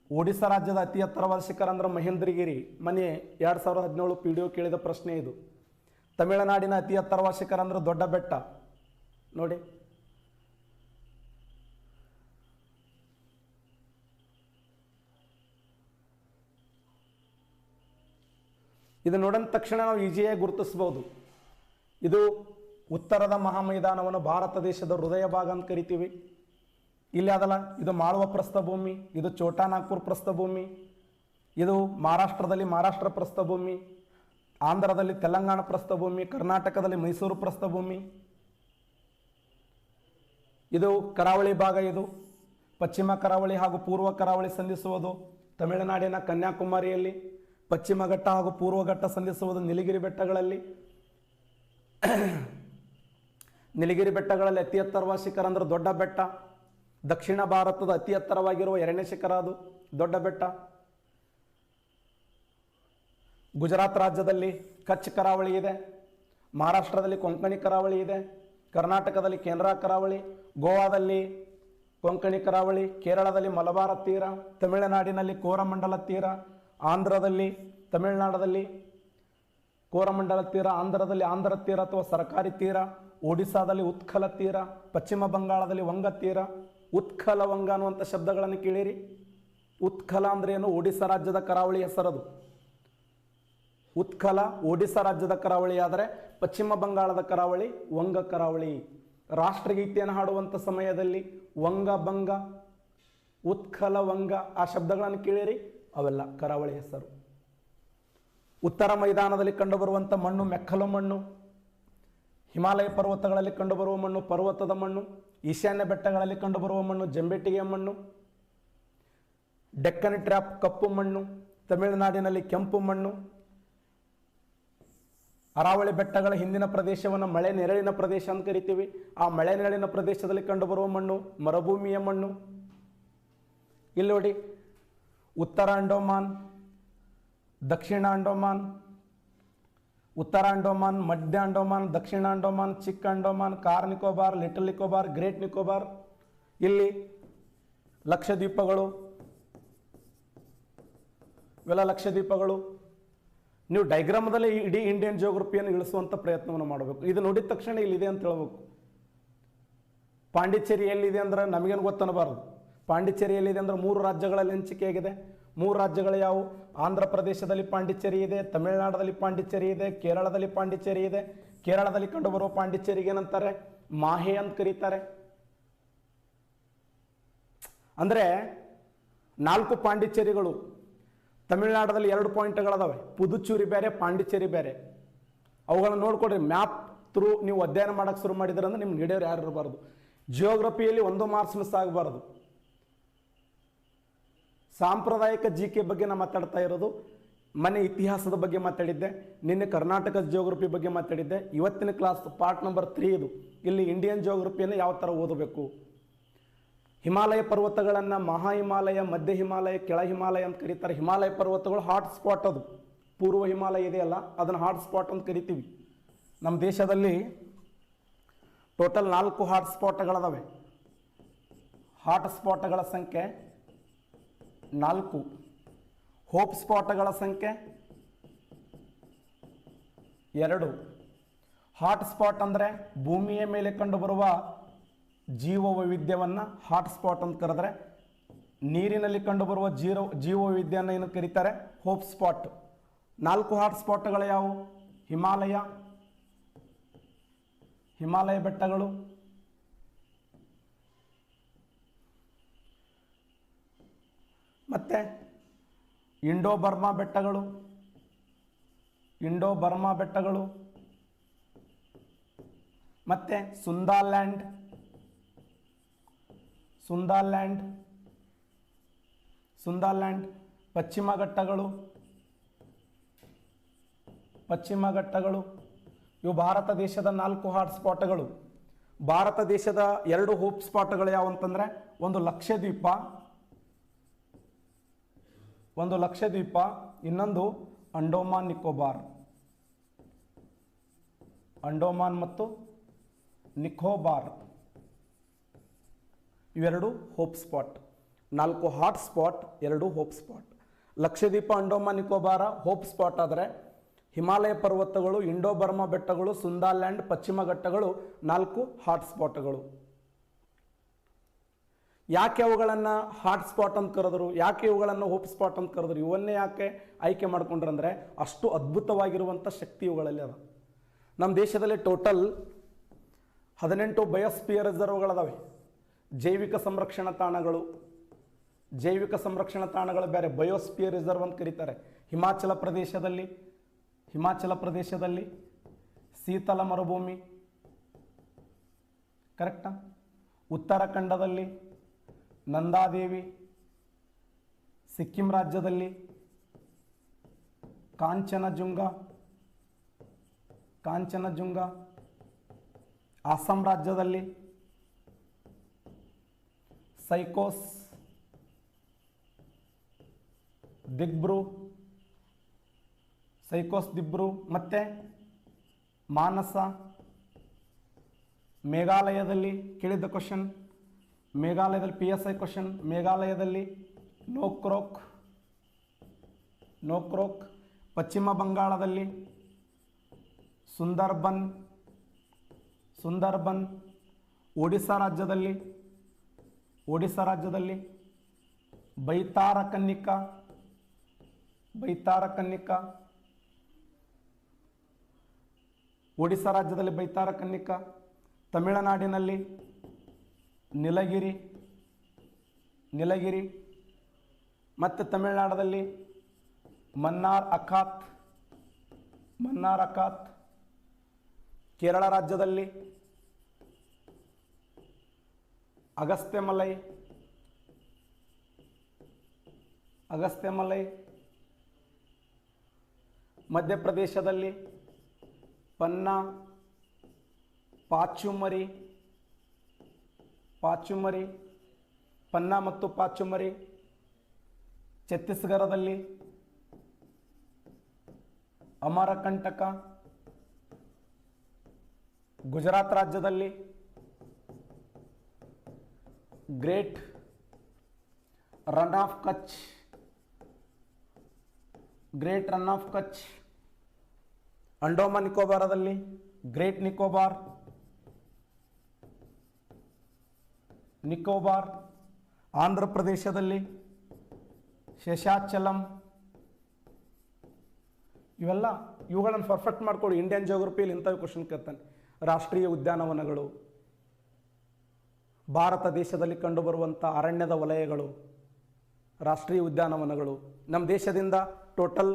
ಒಡಿಶಾ ರಾಜ್ಯದ ಅತಿ ಎತ್ತರವಾದ ಶಿಖರ ಅಂದ್ರೆ ಮಹೇಂದ್ರಗಿರಿ. ಮೊನ್ನೆ 2017 PDO ಕೇಳಿದ ಪ್ರಶ್ನೆ ಇದು. ತಮಿಳುನಾಡಿನ ಅತಿ ಎತ್ತರವಾದ ಶಿಖರ ಅಂದ್ರೆ ದೊಡ್ಡ ಬೆಟ್ಟ ನೋಡಿ. ಇದು ನೋಡಿದ ತಕ್ಷಣ ನಾವು ಈಜಿಯಾಗಿ ಗುರುತಿಸ್ಬೋದು. ಇದು ಉತ್ತರದ ಮಹಾಮೈದಾನವನ್ನು ಭಾರತ ದೇಶದ ಹೃದಯ ಭಾಗ ಅಂತ ಕರಿತೀವಿ. ಇಲ್ಲಿ ಅದಲ್ಲ, ಇದು ಮಾಳ್ವ ಪ್ರಸ್ಥಭೂಮಿ, ಇದು ಛೋಟಾ ನಾಗ್ಪುರ್ ಪ್ರಸ್ಥಭೂಮಿ, ಇದು ಮಹಾರಾಷ್ಟ್ರದಲ್ಲಿ ಮಹಾರಾಷ್ಟ್ರ ಪ್ರಸ್ಥಭೂಮಿ, ಆಂಧ್ರದಲ್ಲಿ ತೆಲಂಗಾಣ ಪ್ರಸ್ಥಭೂಮಿ, ಕರ್ನಾಟಕದಲ್ಲಿ ಮೈಸೂರು ಪ್ರಸ್ಥಭೂಮಿ. ಇದು ಕರಾವಳಿ ಭಾಗ. ಇದು ಪಶ್ಚಿಮ ಕರಾವಳಿ ಹಾಗೂ ಪೂರ್ವ ಕರಾವಳಿ ಸಂಧಿಸುವುದು ತಮಿಳುನಾಡಿನ ಕನ್ಯಾಕುಮಾರಿಯಲ್ಲಿ. ಪಶ್ಚಿಮ ಘಟ್ಟ ಹಾಗೂ ಪೂರ್ವ ಘಟ್ಟ ಸಂಧಿಸುವುದು ನೀಲಗಿರಿ ಬೆಟ್ಟಗಳಲ್ಲಿ. ನೀಲಗಿರಿ ಬೆಟ್ಟಗಳಲ್ಲಿ ಅತಿ ಎತ್ತರವಾದ ಶಿಖರ ಅಂದ್ರೆ ದೊಡ್ಡ ಬೆಟ್ಟ. ದಕ್ಷಿಣ ಭಾರತದ ಅತಿ ಎತ್ತರವಾಗಿರುವ 2ನೇ ಶಿಖರ ಅದು ದೊಡ್ಡ ಬೆಟ್ಟ. ಗುಜರಾತ್ ರಾಜ್ಯದಲ್ಲಿ ಕಚ್ ಕರಾವಳಿ ಇದೆ. ಮಹಾರಾಷ್ಟ್ರದಲ್ಲಿ ಕೊಂಕಣಿ ಕರಾವಳಿ ಇದೆ. ಕರ್ನಾಟಕದಲ್ಲಿ ಕೇಂದ್ರ ಕರಾವಳಿ, ಗೋವಾದಲ್ಲಿ ಕೊಂಕಣಿ ಕರಾವಳಿ, ಕೇರಳದಲ್ಲಿ ಮಲಬಾರ ತೀರ, ತಮಿಳುನಾಡಿನಲ್ಲಿ ಕೋರಮಂಡಲ ತೀರ, ಆಂಧ್ರದಲ್ಲಿ ತಮಿಳುನಾಡಲ್ಲಿ ಕೋರಮಂಡಲ ತೀರ, ಆಂಧ್ರದಲ್ಲಿ ಆಂಧ್ರ ತೀರ ಅಥವಾ ಸರ್ಕಾರಿ ತೀರ, ಒಡಿಸ್ಸಾದಲ್ಲಿ ಉತ್ಕಲ ತೀರ, ಪಶ್ಚಿಮ ಬಂಗಾಳದಲ್ಲಿ ವಂಗ ತೀರ. ಉತ್ಕಲ ವಂಗ ಅನ್ನುವಂಥ ಶಬ್ದಗಳನ್ನು ಕೇಳಿರಿ. ಉತ್ಕಲ ಅಂದ್ರೆ ಏನು? ಒಡಿಸ್ಸಾ ರಾಜ್ಯದ ಕರಾವಳಿ ಹೆಸರದು. ಉತ್ಕಲ ಒಡಿಸ್ಸಾ ರಾಜ್ಯದ ಕರಾವಳಿ ಆದರೆ ಪಶ್ಚಿಮ ಬಂಗಾಳದ ಕರಾವಳಿ ವಂಗ ಕರಾವಳಿ. ರಾಷ್ಟ್ರಗೀತೆಯನ್ನು ಹಾಡುವಂಥ ಸಮಯದಲ್ಲಿ ವಂಗ ಭಂಗ, ಉತ್ಕಲ ವಂಗ ಆ ಶಬ್ದಗಳನ್ನು ಕೇಳಿರಿ, ಅವೆಲ್ಲ ಕರಾವಳಿ ಹೆಸರು. ಉತ್ತರ ಮೈದಾನದಲ್ಲಿ ಕಂಡುಬರುವಂಥ ಮಣ್ಣು ಮೆಕ್ಕಲು ಮಣ್ಣು. ಹಿಮಾಲಯ ಪರ್ವತಗಳಲ್ಲಿ ಕಂಡುಬರುವ ಮಣ್ಣು ಪರ್ವತದ ಮಣ್ಣು. ಈಶಾನ್ಯ ಬೆಟ್ಟಗಳಲ್ಲಿ ಕಂಡುಬರುವ ಮಣ್ಣು ಜಂಬೆಟ್ಟಿಗೆಯ ಮಣ್ಣು. ಡೆಕ್ಕನ್ ಟ್ರ್ಯಾಪ್ ಕಪ್ಪು ಮಣ್ಣು. ತಮಿಳುನಾಡಿನಲ್ಲಿ ಕೆಂಪು ಮಣ್ಣು. ಅರಾವಳಿ ಬೆಟ್ಟಗಳ ಹಿಂದಿನ ಪ್ರದೇಶವನ್ನು ಮಳೆ ನೆರಳಿನ ಪ್ರದೇಶ ಅಂತ ಕರಿತೀವಿ. ಆ ಮಳೆ ನೆರಳಿನ ಪ್ರದೇಶದಲ್ಲಿ ಕಂಡುಬರುವ ಮಣ್ಣು ಮರುಭೂಮಿಯ ಮಣ್ಣು. ಇಲ್ಲಿ ನೋಡಿ, ಉತ್ತರ ಅಂಡಮಾನ್, ದಕ್ಷಿಣ ಅಂಡೋಮಾನ್, ಉತ್ತರ ಅಂಡೋಮಾನ್, ಮಧ್ಯ ಅಂಡೋಮಾನ್, ದಕ್ಷಿಣ ಅಂಡೋಮಾನ್, ಚಿಕ್ಕ Andaman, car Nicobar, little Nicobar, great Nicobar, ಇಲ್ಲಿ ಲಕ್ಷದ್ವೀಪಗಳು, ಇವೆಲ್ಲ ಲಕ್ಷದ್ವೀಪಗಳು. ನೀವು ಡೈಗ್ರಾಮದಲ್ಲಿ ಇಡೀ ಇಂಡಿಯನ್ ಜಿಯೋಗ್ರಫಿಯನ್ನು ಇಳಿಸುವಂಥ ಪ್ರಯತ್ನವನ್ನು ಮಾಡಬೇಕು. ಇದು ನೋಡಿದ ತಕ್ಷಣ ಇಲ್ಲಿದೆ ಅಂತ ಹೇಳ್ಬೇಕು. ಪಾಂಡಿಚೇರಿ ಎಲ್ಲಿದೆ ಅಂದ್ರೆ ನಮಗೇನು ಗೊತ್ತನ್ನಬಾರದು. ಪಾಂಡಿಚೇರಿ ಎಲ್ಲಿದೆ ಅಂದ್ರೆ 3 ರಾಜ್ಯಗಳಲ್ಲಿ ಹಂಚಿಕೆಯಾಗಿದೆ. 3 ರಾಜ್ಯಗಳು ಯಾವುವು? ಆಂಧ್ರ ಪ್ರದೇಶದಲ್ಲಿ ಪಾಂಡಿಚೇರಿ ಇದೆ, ತಮಿಳುನಾಡಲ್ಲಿ ಪಾಂಡಿಚೇರಿ ಇದೆ, ಕೇರಳದಲ್ಲಿ ಪಾಂಡಿಚೇರಿ ಇದೆ. ಕೇರಳದಲ್ಲಿ ಕಂಡುಬರುವ ಪಾಂಡಿಚೇರಿಗೆ ಏನಂತಾರೆ? ಮಾಹೆ ಅಂತ ಕರೀತಾರೆ. ಅಂದರೆ 4 ಪಾಂಡಿಚೇರಿಗಳು. ತಮಿಳುನಾಡಲ್ಲಿ 2 ಪಾಯಿಂಟ್ಗಳದಾವೆ, ಪುದುಚೇರಿ ಬೇರೆ, ಪಾಂಡಿಚೇರಿ ಬೇರೆ. ಅವುಗಳನ್ನ ನೋಡ್ಕೊಡ್ರಿ. ಮ್ಯಾಪ್ ಥ್ರೂ ನೀವು ಅಧ್ಯಯನ ಮಾಡೋಕ್ಕೆ ಶುರು ಮಾಡಿದ್ರೆ ಅಂದ್ರೆ ನಿಮ್ಗೆ ಹಿಡಿಯೋರು ಯಾರು ಇರಬಾರ್ದು. ಜಿಯೋಗ್ರಫಿಯಲ್ಲಿ 1 ಮಾರ್ಕ್ಸ್ ಮಿಸ್ ಆಗಬಾರ್ದು. ಸಾಂಪ್ರದಾಯಿಕ ಜಿಕೆ ಬಗ್ಗೆ ನಾನು ಮಾತಾಡ್ತಾ ಇರೋದು. ಮನೆ ಇತಿಹಾಸದ ಬಗ್ಗೆ ಮಾತಾಡಿದ್ದೆ, ನಿನ್ನೆ ಕರ್ನಾಟಕ ಜಿಯೋಗ್ರಫಿ ಬಗ್ಗೆ ಮಾತಾಡಿದ್ದೆ. ಇವತ್ತಿನ ಕ್ಲಾಸ್ ಪಾರ್ಟ್ ನಂಬರ್ 3 ಇದು. ಇಲ್ಲಿ ಇಂಡಿಯನ್ ಜಿಯೋಗ್ರಫಿಯನ್ನು ಯಾವ ಥರ ಓದಬೇಕು. ಹಿಮಾಲಯ ಪರ್ವತಗಳನ್ನು ಮಹಾ ಹಿಮಾಲಯ, ಮಧ್ಯ ಹಿಮಾಲಯ, ಕೆಳ ಹಿಮಾಲಯ ಅಂತ ಕರೀತಾರೆ. ಹಿಮಾಲಯ ಪರ್ವತಗಳು ಹಾಟ್ ಸ್ಪಾಟ್. ಅದು ಪೂರ್ವ ಹಿಮಾಲಯ ಇದೆಯಲ್ಲ, ಅದನ್ನು ಹಾಟ್ ಸ್ಪಾಟ್ ಅಂತ ಕರಿತೀವಿ. ನಮ್ಮ ದೇಶದಲ್ಲಿ ಟೋಟಲ್ 4 ಹಾಟ್ ಸ್ಪಾಟ್ಗಳದಾವೆ. ಹಾಟ್ ಸ್ಪಾಟ್ಗಳ ಸಂಖ್ಯೆ 4. ಹೋಪ್ ಸ್ಪಾಟ್ಗಳ ಸಂಖ್ಯೆ 2. ಹಾಟ್ ಸ್ಪಾಟ್ ಅಂದರೆ ಭೂಮಿಯ ಮೇಲೆ ಕಂಡುಬರುವ ಜೀವ ವೈವಿಧ್ಯವನ್ನು ಹಾಟ್ ಸ್ಪಾಟ್ ಅಂತ ಕರೆದರೆ, ನೀರಿನಲ್ಲಿ ಕಂಡುಬರುವ ಜೀವ ವೈವಿಧ್ಯವನ್ನು ಏನು ಕರೀತಾರೆ? Hope spot. 4 ಹಾಟ್ ಸ್ಪಾಟ್ಗಳು ಯಾವುವು? ಹಿಮಾಲಯ ಬೆಟ್ಟಗಳು, ಮತ್ತು ಇಂಡೋ ಬರ್ಮಾ ಬೆಟ್ಟಗಳು, ಮತ್ತು ಸುಂದಾಲ್ಯಾಂಡ್, ಪಶ್ಚಿಮ ಘಟ್ಟಗಳು. ಇವು ಭಾರತ ದೇಶದ 4 ಹಾಟ್ ಸ್ಪಾಟ್ಗಳು. ಭಾರತ ದೇಶದ 2 ಹೋಪ್ ಸ್ಪಾಟ್ಗಳು ಯಾವ ಅಂತಂದರೆ, ಒಂದು ಲಕ್ಷದ್ವೀಪ, ಇನ್ನೊಂದು ಅಂಡೋಮಾನ್ ಮತ್ತು ನಿಕೋಬಾರ್. ಇವೆರಡು hope spot. 4 hot spot, 2 hope spot. Lakshadweep, Andaman, Nicobar hope spot ಆದರೆ, ಹಿಮಾಲಯ ಪರ್ವತಗಳು, ಇಂಡೋ ಬರ್ಮಾ ಬೆಟ್ಟಗಳು, ಸುಂದಾಲ್ಯಾಂಡ್, ಪಶ್ಚಿಮ ಘಟ್ಟಗಳು 4 ಹಾಟ್ ಸ್ಪಾಟ್ಗಳು. ಯಾಕೆ ಅವುಗಳನ್ನು ಹಾಟ್ ಸ್ಪಾಟ್ ಅಂತ ಕರೆದ್ರು, ಯಾಕೆ ಇವುಗಳನ್ನು ಹೋಪ್ ಸ್ಪಾಟ್ ಅಂತ ಕರೆದ್ರು, ಇವನ್ನೇ ಯಾಕೆ ಆಯ್ಕೆ ಮಾಡ್ಕೊಂಡ್ರಂದ್ರೆ ಅಷ್ಟು ಅದ್ಭುತವಾಗಿರುವಂಥ ಶಕ್ತಿ ಇವುಗಳಲ್ಲಿ ಅದ. ನಮ್ಮ ದೇಶದಲ್ಲಿ ಟೋಟಲ್ 18 ಬಯೋಸ್ಫಿಯರ್ ರಿಸರ್ವ್ಗಳದಾವೆ. ಜೈವಿಕ ಸಂರಕ್ಷಣಾ ತಾಣಗಳು ಬೇರೆ, ಬಯೋಸ್ಫಿಯರ್ ರಿಸರ್ವ್ ಅಂತ ಕರೀತಾರೆ. ಹಿಮಾಚಲ ಪ್ರದೇಶದಲ್ಲಿ ಶೀತಲ ಮರುಭೂಮಿ, ಕರೆಕ್ಟಾ? ಉತ್ತರಾಖಂಡದಲ್ಲಿ ನಂದಾದೇವಿ, ಸಿಕ್ಕಿಂ ರಾಜ್ಯದಲ್ಲಿ ಕಾಂಚನಜುಂಗ, ಅಸ್ಸಾಂ ರಾಜ್ಯದಲ್ಲಿ ಸೈಕೋಸ್, ದಿಬ್ರು ಮತ್ತು ಮಾನಸ. ಮೇಘಾಲಯದಲ್ಲಿ ಕೇಳಿದ್ದ ಕ್ವಶನ್, ಮೇಘಾಲಯದಲ್ಲಿ PSI ಕ್ವಶನ್, ಮೇಘಾಲಯದಲ್ಲಿ ನೋಕ್ರೋಕ್. ಪಶ್ಚಿಮ ಬಂಗಾಳದಲ್ಲಿ ಸುಂದರ್ಬನ್. ಒಡಿಸ್ಸಾ ರಾಜ್ಯದಲ್ಲಿ ಬೈತಾರಕನ್ನಿಕಾ. ಒಡಿಸ್ಸಾ ರಾಜ್ಯದಲ್ಲಿ ಬೈತಾರಕನ್ನಿಕಾ. ತಮಿಳುನಾಡಿನಲ್ಲಿ ನೀಲಗಿರಿ ಮತ್ತು ತಮಿಳುನಾಡಲ್ಲಿ ಮನ್ನಾರ್ ಅಖಾತ್. ಕೇರಳ ರಾಜ್ಯದಲ್ಲಿ ಅಗಸ್ತ್ಯಮಲೈ. ಮಧ್ಯಪ್ರದೇಶದಲ್ಲಿ ಪನ್ನಾ, ಪಾಚುಮರಿ. ಪನ್ನಾ ಮತ್ತು ಪಾಚುಮರಿ. ಛತ್ತೀಸ್ಗಢದಲ್ಲಿ ಅಮರಕಂಟಕ ಗುಜರಾತ್ ರಾಜ್ಯದಲ್ಲಿ, great Rann of Kutch, great Rann of Kutch, Andaman ನಿಕೋಬಾರದಲ್ಲಿ ಗ್ರೇಟ್ ನಿಕೋಬಾರ್, ನಿಕೋಬಾರ್, ಆಂಧ್ರ ಪ್ರದೇಶದಲ್ಲಿ ಶೇಷಾಚಲಂ. ಇವುಗಳನ್ನು ಪರ್ಫೆಕ್ಟ್ ಮಾಡ್ಕೊಳ್ಳಿ. ಇಂಡಿಯನ್ ಜಿಯೋಗ್ರಫಿಯಲ್ಲಿ ಇಂಥವು ಕ್ವಶನ್ ಕೇಳ್ತಾನೆ. ರಾಷ್ಟ್ರೀಯ ಉದ್ಯಾನವನಗಳು, ಭಾರತ ದೇಶದಲ್ಲಿ ಕಂಡುಬರುವಂಥ ಅರಣ್ಯದ ವಲಯಗಳು, ರಾಷ್ಟ್ರೀಯ ಉದ್ಯಾನವನಗಳು. ನಮ್ಮ ದೇಶದಿಂದ ಟೋಟಲ್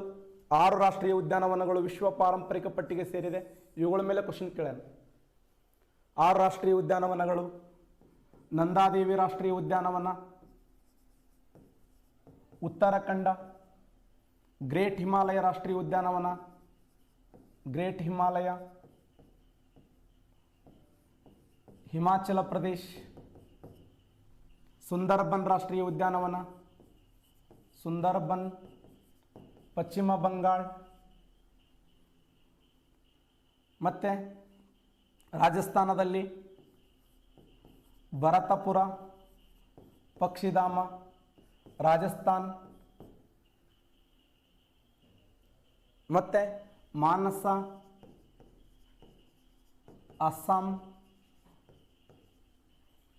6 ರಾಷ್ಟ್ರೀಯ ಉದ್ಯಾನವನಗಳು ವಿಶ್ವ ಪಾರಂಪರಿಕ ಪಟ್ಟಿಗೆ ಸೇರಿದೆ. ಇವುಗಳ ಮೇಲೆ ಕ್ವಶನ್ ಕೇಳ್ಯಾನ. 6 ರಾಷ್ಟ್ರೀಯ ಉದ್ಯಾನವನಗಳು: ನಂದಾದೇವಿ ರಾಷ್ಟ್ರೀಯ ಉದ್ಯಾನವನ, ಉತ್ತರಾಖಂಡ, ಗ್ರೇಟ್ ಹಿಮಾಲಯ ರಾಷ್ಟ್ರೀಯ ಉದ್ಯಾನವನ, ಗ್ರೇಟ್ ಹಿಮಾಲಯ, ಹಿಮಾಚಲ ಪ್ರದೇಶ್, ಸುಂದರ್ಬನ್ ರಾಷ್ಟ್ರೀಯ ಉದ್ಯಾನವನ, ಸುಂದರ್ಬನ್, ಪಶ್ಚಿಮ ಬಂಗಾಳ, ಮತ್ತು ರಾಜಸ್ಥಾನದಲ್ಲಿ ಭರತಪುರ ಪಕ್ಷಿಧಾಮ, ರಾಜಸ್ಥಾನ್, ಮತ್ತು ಮಾನಸ, ಅಸ್ಸಾಂ,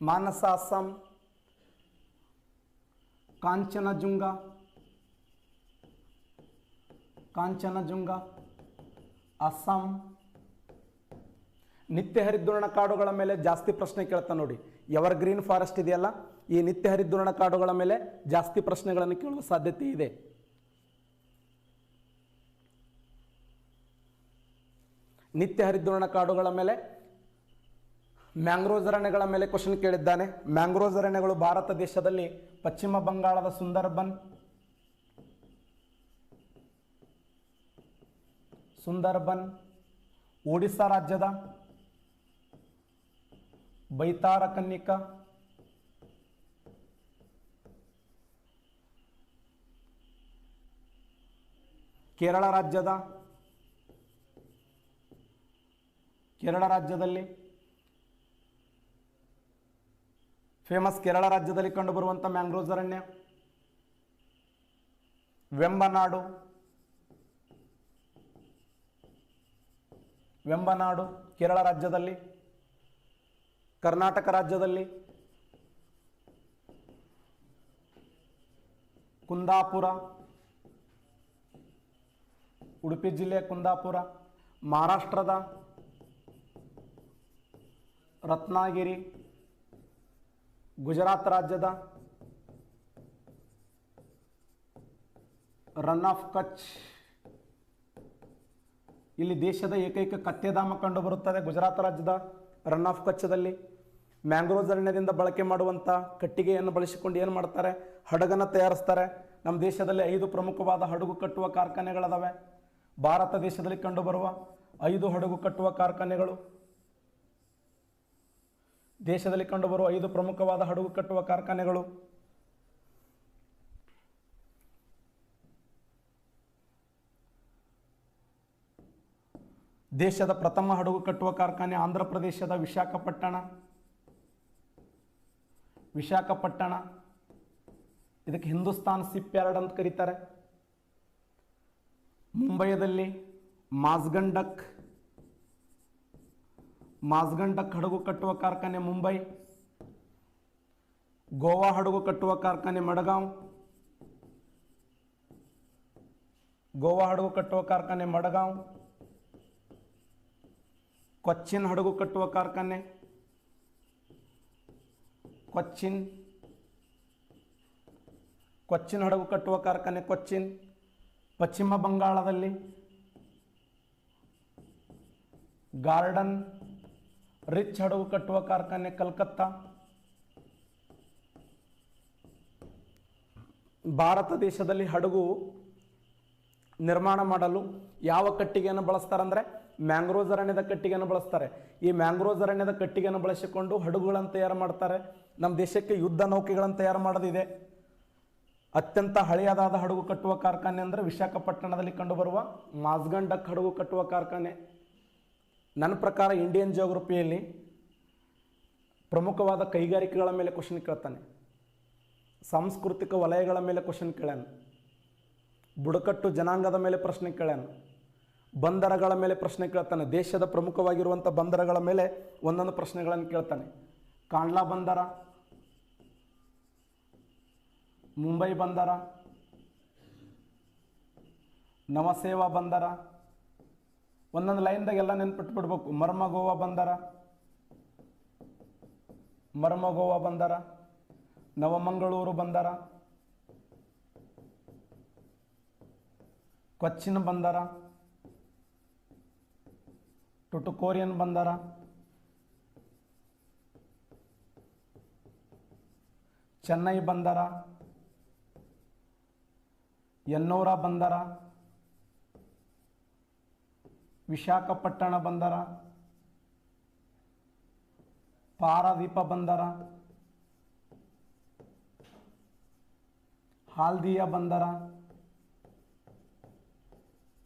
ಮಾನಸ ಅಸ್ಸಾಂ, ಕಾಂಚನಜುಂಗ, ಕಾಂಚನಜುಂಗ ಅಸ್ಸಾಂ. ನಿತ್ಯ ಹರಿದ್ವರ್ಣ ಕಾಡುಗಳ ಮೇಲೆ ಜಾಸ್ತಿ ಪ್ರಶ್ನೆ ಕೇಳ್ತಾ ನೋಡಿ. ಎವರ್ ಗ್ರೀನ್ ಫಾರೆಸ್ಟ್ ಇದೆಯಲ್ಲ, ಈ ನಿತ್ಯ ಹರಿದ್ವರ್ಣ ಕಾಡುಗಳ ಮೇಲೆ ಜಾಸ್ತಿ ಪ್ರಶ್ನೆಗಳನ್ನು ಕೇಳುವ ಸಾಧ್ಯತೆ ಇದೆ. ನಿತ್ಯ ಹರಿದ್ವರ್ಣ ಕಾಡುಗಳ ಮೇಲೆ, ಮ್ಯಾಂಗ್ರೋವ್ಸ್ ಅರಣ್ಯಗಳ ಮೇಲೆ ಕ್ವಶನ್ ಕೇಳಿದ್ದಾನೆ. ಮ್ಯಾಂಗ್ರೋವ್ಸ್ ಅರಣ್ಯಗಳು ಭಾರತ ದೇಶದಲ್ಲಿ ಪಶ್ಚಿಮ ಬಂಗಾಳದ ಸುಂದರ್ಬನ್, ಸುಂದರ್ಬನ್, ಒಡಿಶಾ ರಾಜ್ಯದ ಬೈತಾರಕನ್ನಿಕ, ಕೇರಳ ರಾಜ್ಯದಲ್ಲಿ ಫೇಮಸ್ ಕೇರಳ ರಾಜ್ಯದಲ್ಲಿ ಕಂಡುಬರುವಂಥ ಮ್ಯಾಂಗ್ರೋವ್ಸ್ ಅರಣ್ಯ, ವೆಂಬನಾಡು, ವೆಂಬನಾಡು ಕೇರಳ ರಾಜ್ಯದಲ್ಲಿ. ಕರ್ನಾಟಕ ರಾಜ್ಯದಲ್ಲಿ ಕುಂದಾಪುರ, ಉಡುಪಿ ಜಿಲ್ಲೆಯ ಕುಂದಾಪುರ, ಮಹಾರಾಷ್ಟ್ರದ ರತ್ನಾಗಿರಿ, ಗುಜರಾತ್ ರಾಜ್ಯದ ರನ್ ಆಫ್ ಕಚ್. ಇಲ್ಲಿ ದೇಶದ ಏಕೈಕ ಕತ್ತೆಧಾಮ ಕಂಡುಬರುತ್ತದೆ ಗುಜರಾತ್ ರಾಜ್ಯದ ರನ್ ಆಫ್ ಕಚ್ದಲ್ಲಿ. ಮ್ಯಾಂಗ್ರೋವ್ಸ್ ಅರಣ್ಯದಿಂದ ಬಳಕೆ ಮಾಡುವಂಥ ಕಟ್ಟಿಗೆಯನ್ನು ಬಳಸಿಕೊಂಡು ಏನು ಮಾಡ್ತಾರೆ, ಹಡಗನ್ನು ತಯಾರಿಸ್ತಾರೆ. ನಮ್ಮ ದೇಶದಲ್ಲಿ 5 ಪ್ರಮುಖವಾದ ಹಡಗು ಕಟ್ಟುವ ಕಾರ್ಖಾನೆಗಳಿದಾವೆ. ಭಾರತ ದೇಶದಲ್ಲಿ ಕಂಡುಬರುವ 5 ಹಡಗು ಕಟ್ಟುವ ಕಾರ್ಖಾನೆಗಳು, ದೇಶದಲ್ಲಿ ಕಂಡುಬರುವ 5 ಪ್ರಮುಖವಾದ ಹಡಗು ಕಟ್ಟುವ ಕಾರ್ಖಾನೆಗಳು: ದೇಶದ ಪ್ರಥಮ ಹಡಗು ಕಟ್ಟುವ ಕಾರ್ಖಾನೆ ಆಂಧ್ರ ಪ್ರದೇಶದ ವಿಶಾಖಪಟ್ಟಣ. ಇದಕ್ಕೆ ಹಿಂದೂಸ್ತಾನ್ ಶಿಪ್ ಯಾರ್ಡ್ ಅಂತ ಕರೀತಾರೆ. ಮುಂಬೈದಲ್ಲಿ ಮಾಜ್ಗಂಡಕ್ ಹಡಗು ಕಟ್ಟುವ ಕಾರ್ಖಾನೆ ಮುಂಬೈ. ಗೋವಾ ಹಡಗು ಕಟ್ಟುವ ಕಾರ್ಖಾನೆ ಮಡಗಾಂವ್. ಕೊಚ್ಚಿನ್ ಹಡಗು ಕಟ್ಟುವ ಕಾರ್ಖಾನೆ ಕೊಚ್ಚಿನ್ ಹಡಗು ಕಟ್ಟುವ ಕಾರ್ಖಾನೆ ಕೊಚ್ಚಿನ್. ಪಶ್ಚಿಮ ಬಂಗಾಳದಲ್ಲಿ ಗಾರ್ಡನ್ ರಿಚ್ ಹಡಗು ಕಟ್ಟುವ ಕಾರ್ಖಾನೆ ಕಲ್ಕತ್ತಾ. ಭಾರತ ದೇಶದಲ್ಲಿ ಹಡಗು ನಿರ್ಮಾಣ ಮಾಡಲು ಯಾವ ಕಟ್ಟಿಗೆಯನ್ನು ಬಳಸ್ತಾರೆ ಅಂದರೆ ಮ್ಯಾಂಗ್ರೋವ್ಸ್ ಅರಣ್ಯದ ಕಟ್ಟಿಗೆಯನ್ನು ಬಳಸ್ತಾರೆ. ಈ ಮ್ಯಾಂಗ್ರೋವ್ಸ್ ಅರಣ್ಯದ ಕಟ್ಟಿಗೆಯನ್ನು ಬಳಸಿಕೊಂಡು ಹಡಗುಗಳನ್ನು ತಯಾರು ಮಾಡ್ತಾರೆ. ನಮ್ಮ ದೇಶಕ್ಕೆ ಯುದ್ಧ ನೌಕೆಗಳನ್ನು ತಯಾರು ಮಾಡೋದಿದೆ. ಅತ್ಯಂತ ಹಳೆಯದಾದ ಹಡಗು ಕಟ್ಟುವ ಕಾರ್ಖಾನೆ ಅಂದರೆ ವಿಶಾಖಪಟ್ಟಣದಲ್ಲಿ ಕಂಡುಬರುವ ಮಾಜ್ಗನ್ ಡಕ್ ಹಡಗು ಕಟ್ಟುವ ಕಾರ್ಖಾನೆ. ನನ್ನ ಪ್ರಕಾರ ಇಂಡಿಯನ್ ಜಿಯೋಗ್ರಫಿಯಲ್ಲಿ ಪ್ರಮುಖವಾದ ಕೈಗಾರಿಕೆಗಳ ಮೇಲೆ ಕ್ವಶನ್ ಕೇಳ್ತಾನೆ, ಸಾಂಸ್ಕೃತಿಕ ವಲಯಗಳ ಮೇಲೆ ಕ್ವಶನ್ ಕೇಳ್ಯಾನ, ಬುಡಕಟ್ಟು ಜನಾಂಗದ ಮೇಲೆ ಪ್ರಶ್ನೆ ಕೇಳ್ಯಾನ, ಬಂದರಗಳ ಮೇಲೆ ಪ್ರಶ್ನೆ ಕೇಳ್ತಾನೆ. ದೇಶದ ಪ್ರಮುಖವಾಗಿರುವಂಥ ಬಂದರಗಳ ಮೇಲೆ ಒಂದೊಂದು ಪ್ರಶ್ನೆಗಳನ್ನು ಕೇಳ್ತಾನೆ. ಕಾಂಡ್ಲಾ ಬಂದರ, ಮುಂಬೈ ಬಂದರ, ನವಸೇವಾ ಬಂದರ, ಒಂದೊಂದು ಲೈನ್ದಾಗ ಎಲ್ಲ ನೆನ್ಪಿಟ್ಬಿಡ್ಬೇಕು. ಮರ್ಮಗೋವಾ ಬಂದರ, ಮರ್ಮಗೋವಾ ಬಂದರ, ನವಮಂಗಳೂರು ಬಂದರ, ಕೊಚ್ಚಿನ್ ಬಂದರ, ಟುಟುಕೋರಿಯನ್ ಬಂದರ, ಚೆನ್ನೈ ಬಂದರ, ಎನ್ನೋರ ಬಂದರ, ವಿಶಾಖಪಟ್ಟಣ ಬಂದರ, ಪಾರದೀಪ ಬಂದರ, ಹಾಲ್ದಿಯಾ ಬಂದರ,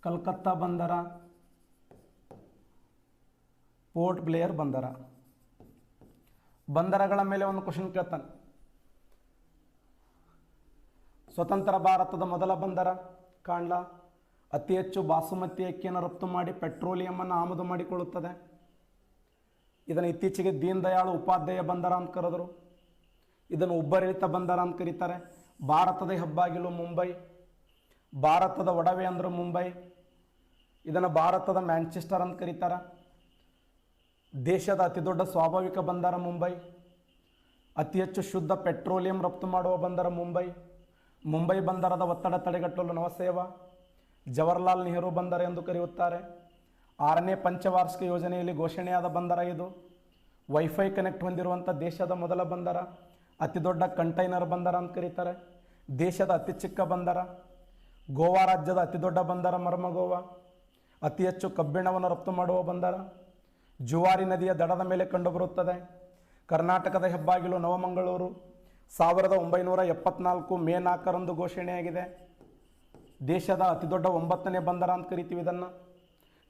ಕಲ್ಕತ್ತಾ ಬಂದರ, ಪೋರ್ಟ್ ಬ್ಲೇಯರ್ ಬಂದರ. ಬಂದರಗಳ ಮೇಲೆ ಒಂದು ಕ್ವಶನ್ ಕೇಳ್ತಾನೆ. ಸ್ವತಂತ್ರ ಭಾರತದ ಮೊದಲ ಬಂದರ ಕಾಂಡ್ಲಾ. ಅತಿ ಹೆಚ್ಚು ಬಾಸುಮತಿ ಅಕ್ಕಿಯನ್ನು ರಫ್ತು ಮಾಡಿ ಪೆಟ್ರೋಲಿಯಮನ್ನು ಆಮದು ಮಾಡಿಕೊಳ್ಳುತ್ತದೆ. ಇದನ್ನು ಇತ್ತೀಚೆಗೆ ದೀನ್ ದಯಾಳ್ ಉಪಾಧ್ಯಾಯ ಬಂದರ ಅಂತ ಕರೆದರು. ಇದನ್ನು ಉಬ್ಬರಿಳಿತ ಬಂದರ ಅಂತ ಕರೀತಾರೆ. ಭಾರತದ ಹೆಬ್ಬಾಗಿಲು ಮುಂಬೈ, ಭಾರತದ ಒಡವೆ ಅಂದ್ರೆ ಮುಂಬೈ. ಇದನ್ನು ಭಾರತದ ಮ್ಯಾಂಚೆಸ್ಟರ್ ಅಂತ ಕರೀತಾರೆ. ದೇಶದ ಅತಿ ದೊಡ್ಡ ಸ್ವಾಭಾವಿಕ ಬಂದರ ಮುಂಬೈ. ಅತಿ ಹೆಚ್ಚು ಶುದ್ಧ ಪೆಟ್ರೋಲಿಯಂ ರಫ್ತು ಮಾಡುವ ಬಂದರ ಮುಂಬೈ. ಮುಂಬೈ ಬಂದರದ ಒತ್ತಡ ತಡೆಗಟ್ಟಲು ನವಸೇವಾ, ಜವಾಹರ್ಲಾಲ್ ನೆಹರು ಬಂದರ ಎಂದು ಕರೆಯುತ್ತಾರೆ. 6ನೇ ಪಂಚವಾರ್ಷಿಕ ಯೋಜನೆಯಲ್ಲಿ ಘೋಷಣೆಯಾದ ಬಂದರ ಇದು. ವೈಫೈ ಕನೆಕ್ಟ್ ಹೊಂದಿರುವಂಥ ದೇಶದ ಮೊದಲ ಬಂದರ. ಅತಿ ದೊಡ್ಡ ಕಂಟೈನರ್ ಬಂದರ ಅಂತ ಕರೀತಾರೆ. ದೇಶದ ಅತಿ ಚಿಕ್ಕ ಬಂದರ. ಗೋವಾ ರಾಜ್ಯದ ಅತಿ ದೊಡ್ಡ ಬಂದರ ಮರ್ಮಗೋವಾ. ಅತಿ ಹೆಚ್ಚು ಕಬ್ಬಿಣವನ್ನು ರಫ್ತು ಮಾಡುವ ಬಂದರ. ಜುವಾರಿ ನದಿಯ ದಡದ ಮೇಲೆ ಕಂಡುಬರುತ್ತದೆ. ಕರ್ನಾಟಕದ ಹೆಬ್ಬಾಗಿಲು ನವಮಂಗಳೂರು. 1974 ಮೇ 4ರಂದು ಘೋಷಣೆಯಾಗಿದೆ. ದೇಶದ ಅತಿ ದೊಡ್ಡ 9ನೇ ಬಂದರ ಅಂತ ಕರಿತೀವಿ ಇದನ್ನು.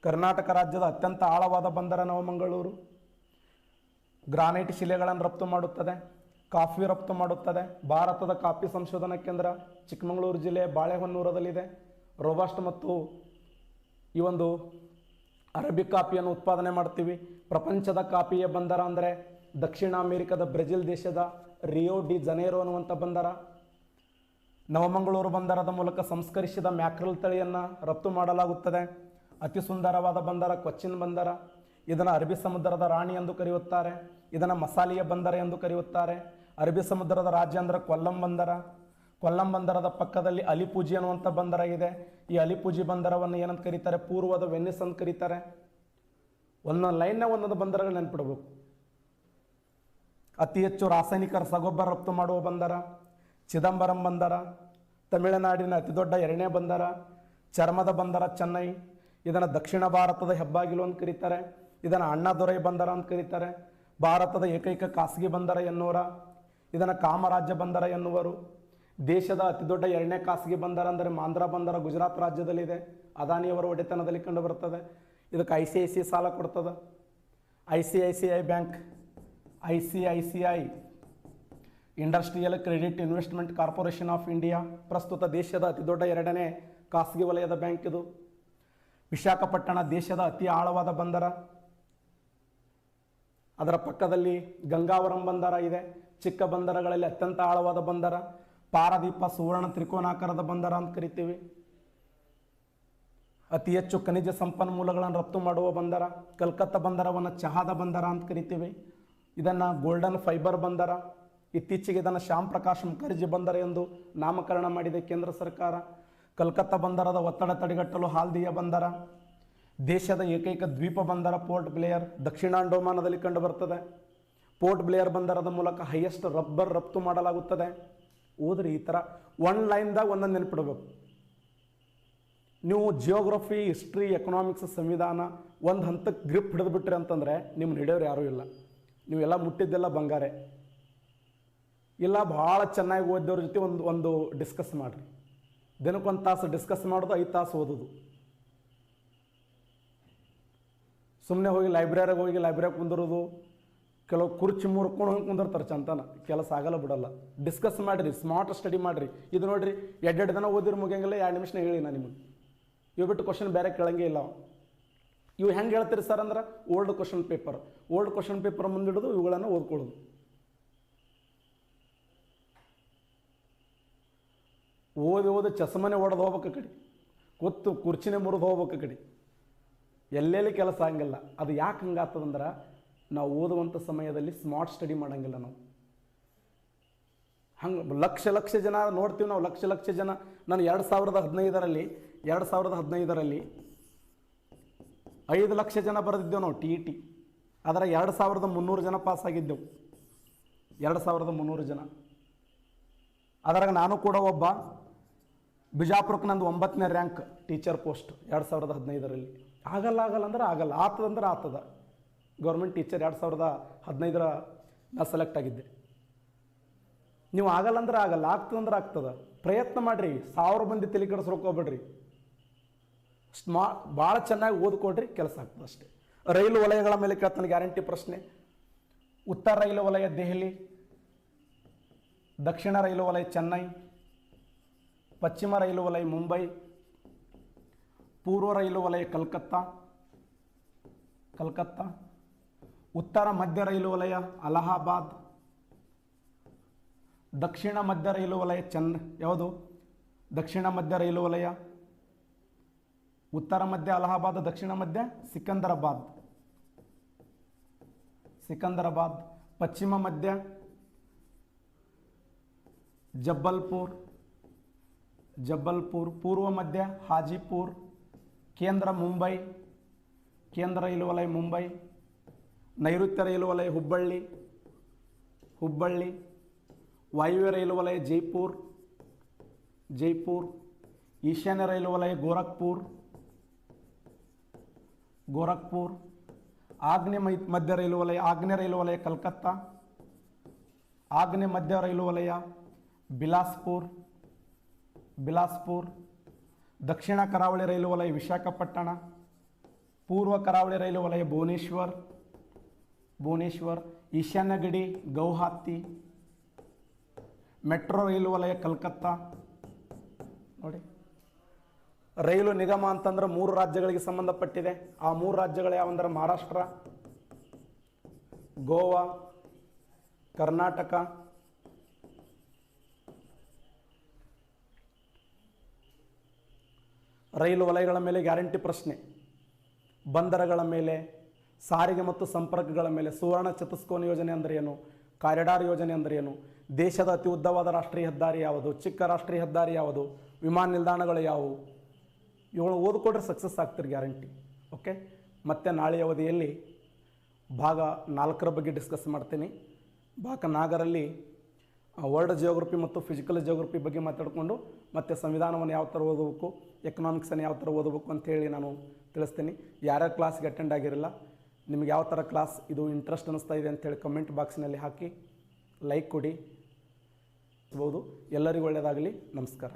ಕರ್ನಾಟಕ ರಾಜ್ಯದ ಅತ್ಯಂತ ಆಳವಾದ ಬಂದರ ನವಮಂಗಳೂರು. ಗ್ರಾನೈಟ್ ಶಿಲೆಗಳನ್ನು ರಫ್ತು ಮಾಡುತ್ತದೆ. ಕಾಫಿ ರಫ್ತು ಮಾಡುತ್ತದೆ. ಭಾರತದ ಕಾಫಿ ಸಂಶೋಧನಾ ಕೇಂದ್ರ ಚಿಕ್ಕಮಗಳೂರು ಜಿಲ್ಲೆ ಬಾಳೆಹೊನ್ನೂರದಲ್ಲಿದೆ. ರೋಬಸ್ಟ್ ಮತ್ತು ಈ ಒಂದು ಅರಬಿಕ್ ಕಾಫಿಯನ್ನು ಉತ್ಪಾದನೆ ಮಾಡ್ತೀವಿ. ಪ್ರಪಂಚದ ಕಾಫಿಯ ಬಂದರ ಅಂದರೆ ದಕ್ಷಿಣ ಅಮೆರಿಕದ ಬ್ರೆಜಿಲ್ ದೇಶದ ರಿಯೋ ಡಿ ಜನೇರೋ ಅನ್ನುವಂಥ ಬಂದರ. ನವಮಂಗಳೂರು ಬಂದರದ ಮೂಲಕ ಸಂಸ್ಕರಿಸಿದ ಮ್ಯಾಕ್ರಲ್ ತಳಿಯನ್ನು ರಫ್ತು ಮಾಡಲಾಗುತ್ತದೆ. ಅತಿ ಸುಂದರವಾದ ಬಂದರ ಕೊಚ್ಚಿನ್ ಬಂದರ. ಇದನ್ನು ಅರಬ್ಬಿ ಸಮುದ್ರದ ರಾಣಿ ಎಂದು ಕರೆಯುತ್ತಾರೆ. ಇದನ್ನು ಮಸಾಲಿಯ ಬಂದರ ಎಂದು ಕರೆಯುತ್ತಾರೆ. ಅರಬ್ಬಿ ಸಮುದ್ರದ ರಾಜ್ಯ ಅಂದರೆ ಕೊಲ್ಲಂ ಬಂದರ. ಕೊಲ್ಲಂ ಬಂದರದ ಪಕ್ಕದಲ್ಲಿ ಅಲಿಪೂಜಿ ಅನ್ನುವಂಥ ಬಂದರ ಇದೆ. ಈ ಅಲಿಪೂಜಿ ಬಂದರವನ್ನು ಏನಂತ ಕರೀತಾರೆ? ಪೂರ್ವದ ವೆನ್ನಿಸ್ ಅಂತ ಕರೀತಾರೆ. ಒಂದೊಂದು ಲೈನ್ನ ಒಂದೊಂದು ಬಂದರಗಳು ನೆನ್ಪಿಡಬೇಕು. ಅತಿ ಹೆಚ್ಚು ರಾಸಾಯನಿಕ ರಸಗೊಬ್ಬರ ರಫ್ತು ಮಾಡುವ ಬಂದರ ಚಿದಂಬರಂ ಬಂದರ. ತಮಿಳುನಾಡಿನ ಅತಿ ದೊಡ್ಡ 2ನೇ ಬಂದರ. ಚರ್ಮದ ಬಂದರ ಚೆನ್ನೈ. ಇದನ್ನು ದಕ್ಷಿಣ ಭಾರತದ ಹೆಬ್ಬಾಗಿಲು ಅಂತ ಕರೀತಾರೆ. ಇದನ್ನು ಅಣ್ಣಾದೊರೈ ಬಂದರ ಅಂತ ಕರೀತಾರೆ. ಭಾರತದ ಏಕೈಕ ಖಾಸಗಿ ಬಂದರ ಎನ್ನುವರ. ಇದನ್ನು ಕಾಮರಾಜ್ಯ ಬಂದರ ಎನ್ನುವರು. ದೇಶದ ಅತಿ ದೊಡ್ಡ 2ನೇ ಖಾಸಗಿ ಬಂದರ ಅಂದರೆ ಮಾಂದ್ರಾ ಬಂದರ ಗುಜರಾತ್ ರಾಜ್ಯದಲ್ಲಿದೆ. ಅದಾನಿಯವರ ಒಡೆತನದಲ್ಲಿ ಕಂಡುಬರುತ್ತದೆ. ಇದಕ್ಕೆ ICICI ಸಾಲ ಕೊಡ್ತದೆ. ICICI bank, ICICI industrial credit investment corporation of India ಪ್ರಸ್ತುತ ದೇಶದ ಅತಿ ದೊಡ್ಡ 2ನೇ ಖಾಸಗಿ ವಲಯದ ಬ್ಯಾಂಕ್ ಇದು. ವಿಶಾಖಪಟ್ಟಣ ದೇಶದ ಅತಿ ಆಳವಾದ ಬಂದರ. ಅದರ ಪಕ್ಕದಲ್ಲಿ ಗಂಗಾವರಂ ಬಂದರ ಇದೆ. ಚಿಕ್ಕ ಬಂದರಗಳಲ್ಲಿ ಅತ್ಯಂತ ಆಳವಾದ ಬಂದರ. ಪಾರದೀಪ ಸುವರ್ಣ ತ್ರಿಕೋನಾಕಾರದ ಬಂದರ ಅಂತ ಕರಿತೀವಿ. ಅತಿ ಹೆಚ್ಚು ಖನಿಜ ಸಂಪನ್ಮೂಲಗಳನ್ನು ರಫ್ತು ಮಾಡುವ ಬಂದರ. ಕಲ್ಕತ್ತಾ ಬಂದರವನ್ನು ಚಹಾದ ಬಂದರ ಅಂತ ಕರಿತೀವಿ. ಇದನ್ನು ಗೋಲ್ಡನ್ ಫೈಬರ್ ಬಂದರ. ಇತ್ತೀಚೆಗೆ ಇದನ್ನು ಶ್ಯಾಮ್ ಪ್ರಕಾಶ್ ಮುಖರ್ಜಿ ಬಂದರ ಎಂದು ನಾಮಕರಣ ಮಾಡಿದೆ ಕೇಂದ್ರ ಸರ್ಕಾರ. ಕಲ್ಕತ್ತಾ ಬಂದರದ ಒತ್ತಡ ತಡೆಗಟ್ಟಲು ಹಾಲ್ದಿಯಾ ಬಂದರ. ದೇಶದ ಏಕೈಕ ದ್ವೀಪ ಬಂದರ ಪೋರ್ಟ್ ಬ್ಲೇಯರ್ ದಕ್ಷಿಣ ಅಂಡೋಮಾನದಲ್ಲಿ ಕಂಡುಬರ್ತದೆ. ಪೋರ್ಟ್ ಬ್ಲೇಯರ್ ಬಂದರದ ಮೂಲಕ ಹೈಯೆಸ್ಟ್ ರಬ್ಬರ್ ರಫ್ತು ಮಾಡಲಾಗುತ್ತದೆ. ಓದ್ರಿ ಈ ಥರ ಒನ್ ಲೈನ್ದಾಗ ಒಂದೊಂದು ನೆನಪಿಡಬೇಕು. ನೀವು ಜಿಯೋಗ್ರಫಿ, ಹಿಸ್ಟ್ರಿ, ಎಕನಾಮಿಕ್ಸ್, ಸಂವಿಧಾನ ಒಂದು ಹಂತಕ್ಕೆ ಗ್ರಿಪ್ ಹಿಡಿದುಬಿಟ್ರಿ ಅಂತಂದರೆ ನಿಮ್ಮ ನಡೆಯೋರು ಯಾರೂ ಇಲ್ಲ. ನೀವೆಲ್ಲ ಮುಟ್ಟಿದ್ದೆಲ್ಲ ಬಂಗಾರೆ. ಇಲ್ಲ ಭಾಳ ಚೆನ್ನಾಗಿ ಓದೋರ ಜೊತೆ ಒಂದು ಡಿಸ್ಕಸ್ ಮಾಡಿರಿ. ದಿನಕ್ಕೊಂದು ತಾಸು ಡಿಸ್ಕಸ್ ಮಾಡೋದು, 5 ತಾಸು ಓದೋದು. ಸುಮ್ಮನೆ ಹೋಗಿ ಲೈಬ್ರರಿಗೆ ಕುಂದಿರೋದು, ಕೆಲವು ಕುರ್ಚಿ ಮುರ್ಕೊಂಡು ಹೋಗಿ ಕುಂದಿರ್ತಾರೆ ಚಂತನ, ಕೆಲಸ ಆಗಲ್ಲ ಬಿಡಲ್ಲ. ಡಿಸ್ಕಸ್ ಮಾಡಿರಿ, ಸ್ಮಾರ್ಟ್ ಸ್ಟಡಿ ಮಾಡಿರಿ. ಇದು ನೋಡಿರಿ, 2 ದಿನ ಓದಿರಿ ಮುಗಿಯಂಗಿಲ್ಲ, 2 ನಿಮಿಷನಾಗ ಹೇಳಿ ನಾನು ನಿಮಗೆ. ಇವು ಬಿಟ್ಟು ಕ್ವಶನ್ ಬೇರೆ ಕೇಳಂಗೇ ಇಲ್ಲ. ಇವು ಹೆಂಗೆ ಹೇಳ್ತೀರಿ ಸರ್ ಅಂದ್ರೆ, ಓಲ್ಡ್ ಕ್ವಶನ್ ಪೇಪರ್ ಮುಂದಿಡೋದು, ಇವುಗಳನ್ನು ಓದ್ಕೊಳ್ಳೋದು. ಓದಿ ಚಸ್ಮನೆ ಹೊಡೆದು ಹೋಗ್ಬೇಕು ಕಡೆ, ಕೂತು ಕುರ್ಚಿನೇ ಮುರಿದು ಹೋಗ್ಬೇಕು ಕಡೆ, ಎಲ್ಲೆಲ್ಲಿ ಕೆಲಸ ಹಂಗಿಲ್ಲ. ಅದು ಯಾಕೆ ಹಂಗಾಗ್ತದಂದ್ರೆ, ನಾವು ಓದುವಂಥ ಸಮಯದಲ್ಲಿ ಸ್ಮಾರ್ಟ್ ಸ್ಟಡಿ ಮಾಡೋಂಗಿಲ್ಲ. ನಾವು ಹಂಗೆ ಲಕ್ಷ ಜನ ನೋಡ್ತೀವಿ ನಾವು, ಲಕ್ಷ ಜನ. ನಾನು 2015ರಲ್ಲಿ 5 ಲಕ್ಷ ಜನ ಬರೆದಿದ್ದೆವು ನಾವು TET. ಅದರ 2300 ಜನ ಪಾಸ್ ಆಗಿದ್ದೆವು. 2300 ಜನ. ಅದರಾಗ ನಾನು ಕೂಡ ಒಬ್ಬ. ಬಿಜಾಪುರಕ್ಕೆ ನಂದು 9ನೇ ರ್ಯಾಂಕ್ ಟೀಚರ್ ಪೋಸ್ಟ್ 2015ರಲ್ಲಿ. ಆಗಲ್ಲ ಅಂದ್ರೆ ಆಗಲ್ಲ, ಆಗ್ತದಂದ್ರೆ ಆಗ್ತದ. ಗೌರ್ಮೆಂಟ್ ಟೀಚರ್ 2015 ನಾ ಸೆಲೆಕ್ಟ್ ಆಗಿದ್ದೆ. ನೀವು ಆಗಲ್ಲ ಅಂದ್ರೆ ಆಗಲ್ಲ, ಆಗ್ತದಂದ್ರೆ ಆಗ್ತದ. ಪ್ರಯತ್ನ ಮಾಡಿರಿ, 1000 ಮಂದಿ ತಲೆ ಕೆಡಿಸ್ಕೋಬೇಡ್ರಿ. ಭಾಳ ಚೆನ್ನಾಗಿ ಓದ್ಕೊಡ್ರಿ, ಕೆಲಸ ಆಗ್ತದೆ ಅಷ್ಟೇ. ರೈಲು ವಲಯಗಳ ಮೇಲೆ ಕೇಳ್ತಾನೆ ಗ್ಯಾರಂಟಿ ಪ್ರಶ್ನೆ. ಉತ್ತರ ರೈಲು ವಲಯ ದೆಹಲಿ, ದಕ್ಷಿಣ ರೈಲು ವಲಯ ಚೆನ್ನೈ, ಪಶ್ಚಿಮ ರೈಲು ವಲಯ ಮುಂಬೈ, ಪೂರ್ವ ರೈಲು ವಲಯ ಕಲ್ಕತ್ತಾ, ಉತ್ತರ ಮಧ್ಯ ರೈಲು ವಲಯ ಅಲಹಾಬಾದ್, ದಕ್ಷಿಣ ಮಧ್ಯ ರೈಲು ವಲಯ ಯಾವುದು? ದಕ್ಷಿಣ ಮಧ್ಯ ರೈಲು ವಲಯ, ಉತ್ತರ ಮಧ್ಯ ಅಲಹಾಬಾದ್, ದಕ್ಷಿಣ ಮಧ್ಯ ಸಿಕಂದರಾಬಾದ್, ಪಶ್ಚಿಮ ಮಧ್ಯ ಜಬ್ಬಲ್ಪುರ್, ಪೂರ್ವ ಮಧ್ಯ ಹಾಜಿಪುರ್, ಕೇಂದ್ರ ರೈಲು ವಲಯ ಮುಂಬೈ, ನೈಋತ್ಯ ರೈಲು ವಲಯ ಹುಬ್ಬಳ್ಳಿ, ವಾಯುವ್ಯ ರೈಲು ವಲಯ ಜೈಪುರ್, ಈಶಾನ್ಯ ರೈಲು ವಲಯ ಗೋರಖ್ಪುರ್, ಆಗ್ನೇಯ ಮಧ್ಯ ರೈಲು ವಲಯ ಕಲ್ಕತ್ತಾ, ಆಗ್ನೇಯ ಮಧ್ಯ ರೈಲು ವಲಯ ಬಿಲಾಸ್ಪುರ್, ದಕ್ಷಿಣ ಕರಾವಳಿ ರೈಲು ವಲಯ ವಿಶಾಖಪಟ್ಟಣ, ಪೂರ್ವ ಕರಾವಳಿ ರೈಲು ವಲಯ ಭುವನೇಶ್ವರ್, ಈಶಾನ್ಯ ಗಡಿ ಗೌಹಾತಿ, ಮೆಟ್ರೋ ರೈಲು ವಲಯ ಕಲ್ಕತ್ತಾ. ನೋಡಿ, ರೈಲು ನಿಗಮ ಅಂತಂದ್ರೆ 3 ರಾಜ್ಯಗಳಿಗೆ ಸಂಬಂಧಪಟ್ಟಿದೆ. ಆ 3 ರಾಜ್ಯಗಳು ಯಾವಂದ್ರೆ ಮಹಾರಾಷ್ಟ್ರ, ಗೋವಾ, ಕರ್ನಾಟಕ. ರೈಲು ವಲಯಗಳ ಮೇಲೆ ಗ್ಯಾರಂಟಿ ಪ್ರಶ್ನೆ. ಬಂದರಗಳ ಮೇಲೆ, ಸಾರಿಗೆ ಮತ್ತು ಸಂಪರ್ಕಗಳ ಮೇಲೆ. ಸುವರ್ಣ ಚತುಷ್ಕೋನ ಯೋಜನೆ ಅಂದರೆ ಏನು? ಕಾರಿಡಾರ್ ಯೋಜನೆ ಅಂದರೆ ಏನು? ದೇಶದ ಅತಿ ಉದ್ದವಾದ ರಾಷ್ಟ್ರೀಯ ಹೆದ್ದಾರಿ ಯಾವುದು? ಚಿಕ್ಕ ರಾಷ್ಟ್ರೀಯ ಹೆದ್ದಾರಿ ಯಾವುದು? ವಿಮಾನ ನಿಲ್ದಾಣಗಳು ಯಾವುವು? ಇವುಗಳು ಓದ್ಕೊಂಡ್ರೆ ಸಕ್ಸಸ್ ಆಗ್ತೀರಿ ಗ್ಯಾರಂಟಿ. ಓಕೆ, ಮತ್ತೆ ನಾಳೆ ಅವಧಿಯಲ್ಲಿ ಭಾಗ 4ರ ಬಗ್ಗೆ ಡಿಸ್ಕಸ್ ಮಾಡ್ತೀನಿ. ಭಾಗ 4ರಲ್ಲಿ ವರ್ಲ್ಡ್ ಜಿಯೋಗ್ರಫಿ ಮತ್ತು ಫಿಸಿಕಲ್ ಜಿಯೋಗ್ರಫಿ ಬಗ್ಗೆ ಮಾತಾಡಿಕೊಂಡು, ಮತ್ತು ಸಂವಿಧಾನವನ್ನು ಯಾವ ಥರ ಓದಬೇಕು, ಎಕನಾಮಿಕ್ಸನ್ನು ಯಾವ ಥರ ಓದಬೇಕು ಅಂತೇಳಿ ನಾನು ತಿಳಿಸ್ತೀನಿ. ಯಾರ್ಯಾರು ಕ್ಲಾಸ್ಗೆ ಅಟೆಂಡ್ ಆಗಿರಲ್ಲ, ನಿಮ್ಗೆ ಯಾವ ಥರ ಕ್ಲಾಸ್ ಇದು ಇಂಟ್ರೆಸ್ಟ್ ಅನ್ನಿಸ್ತಾ ಇದೆ ಅಂತೇಳಿ ಕಮೆಂಟ್ ಬಾಕ್ಸ್ನಲ್ಲಿ ಹಾಕಿ ಲೈಕ್ ಕೊಡಿ. ಎಲ್ಲರಿಗೂ ಒಳ್ಳೆಯದಾಗಲಿ. ನಮಸ್ಕಾರ.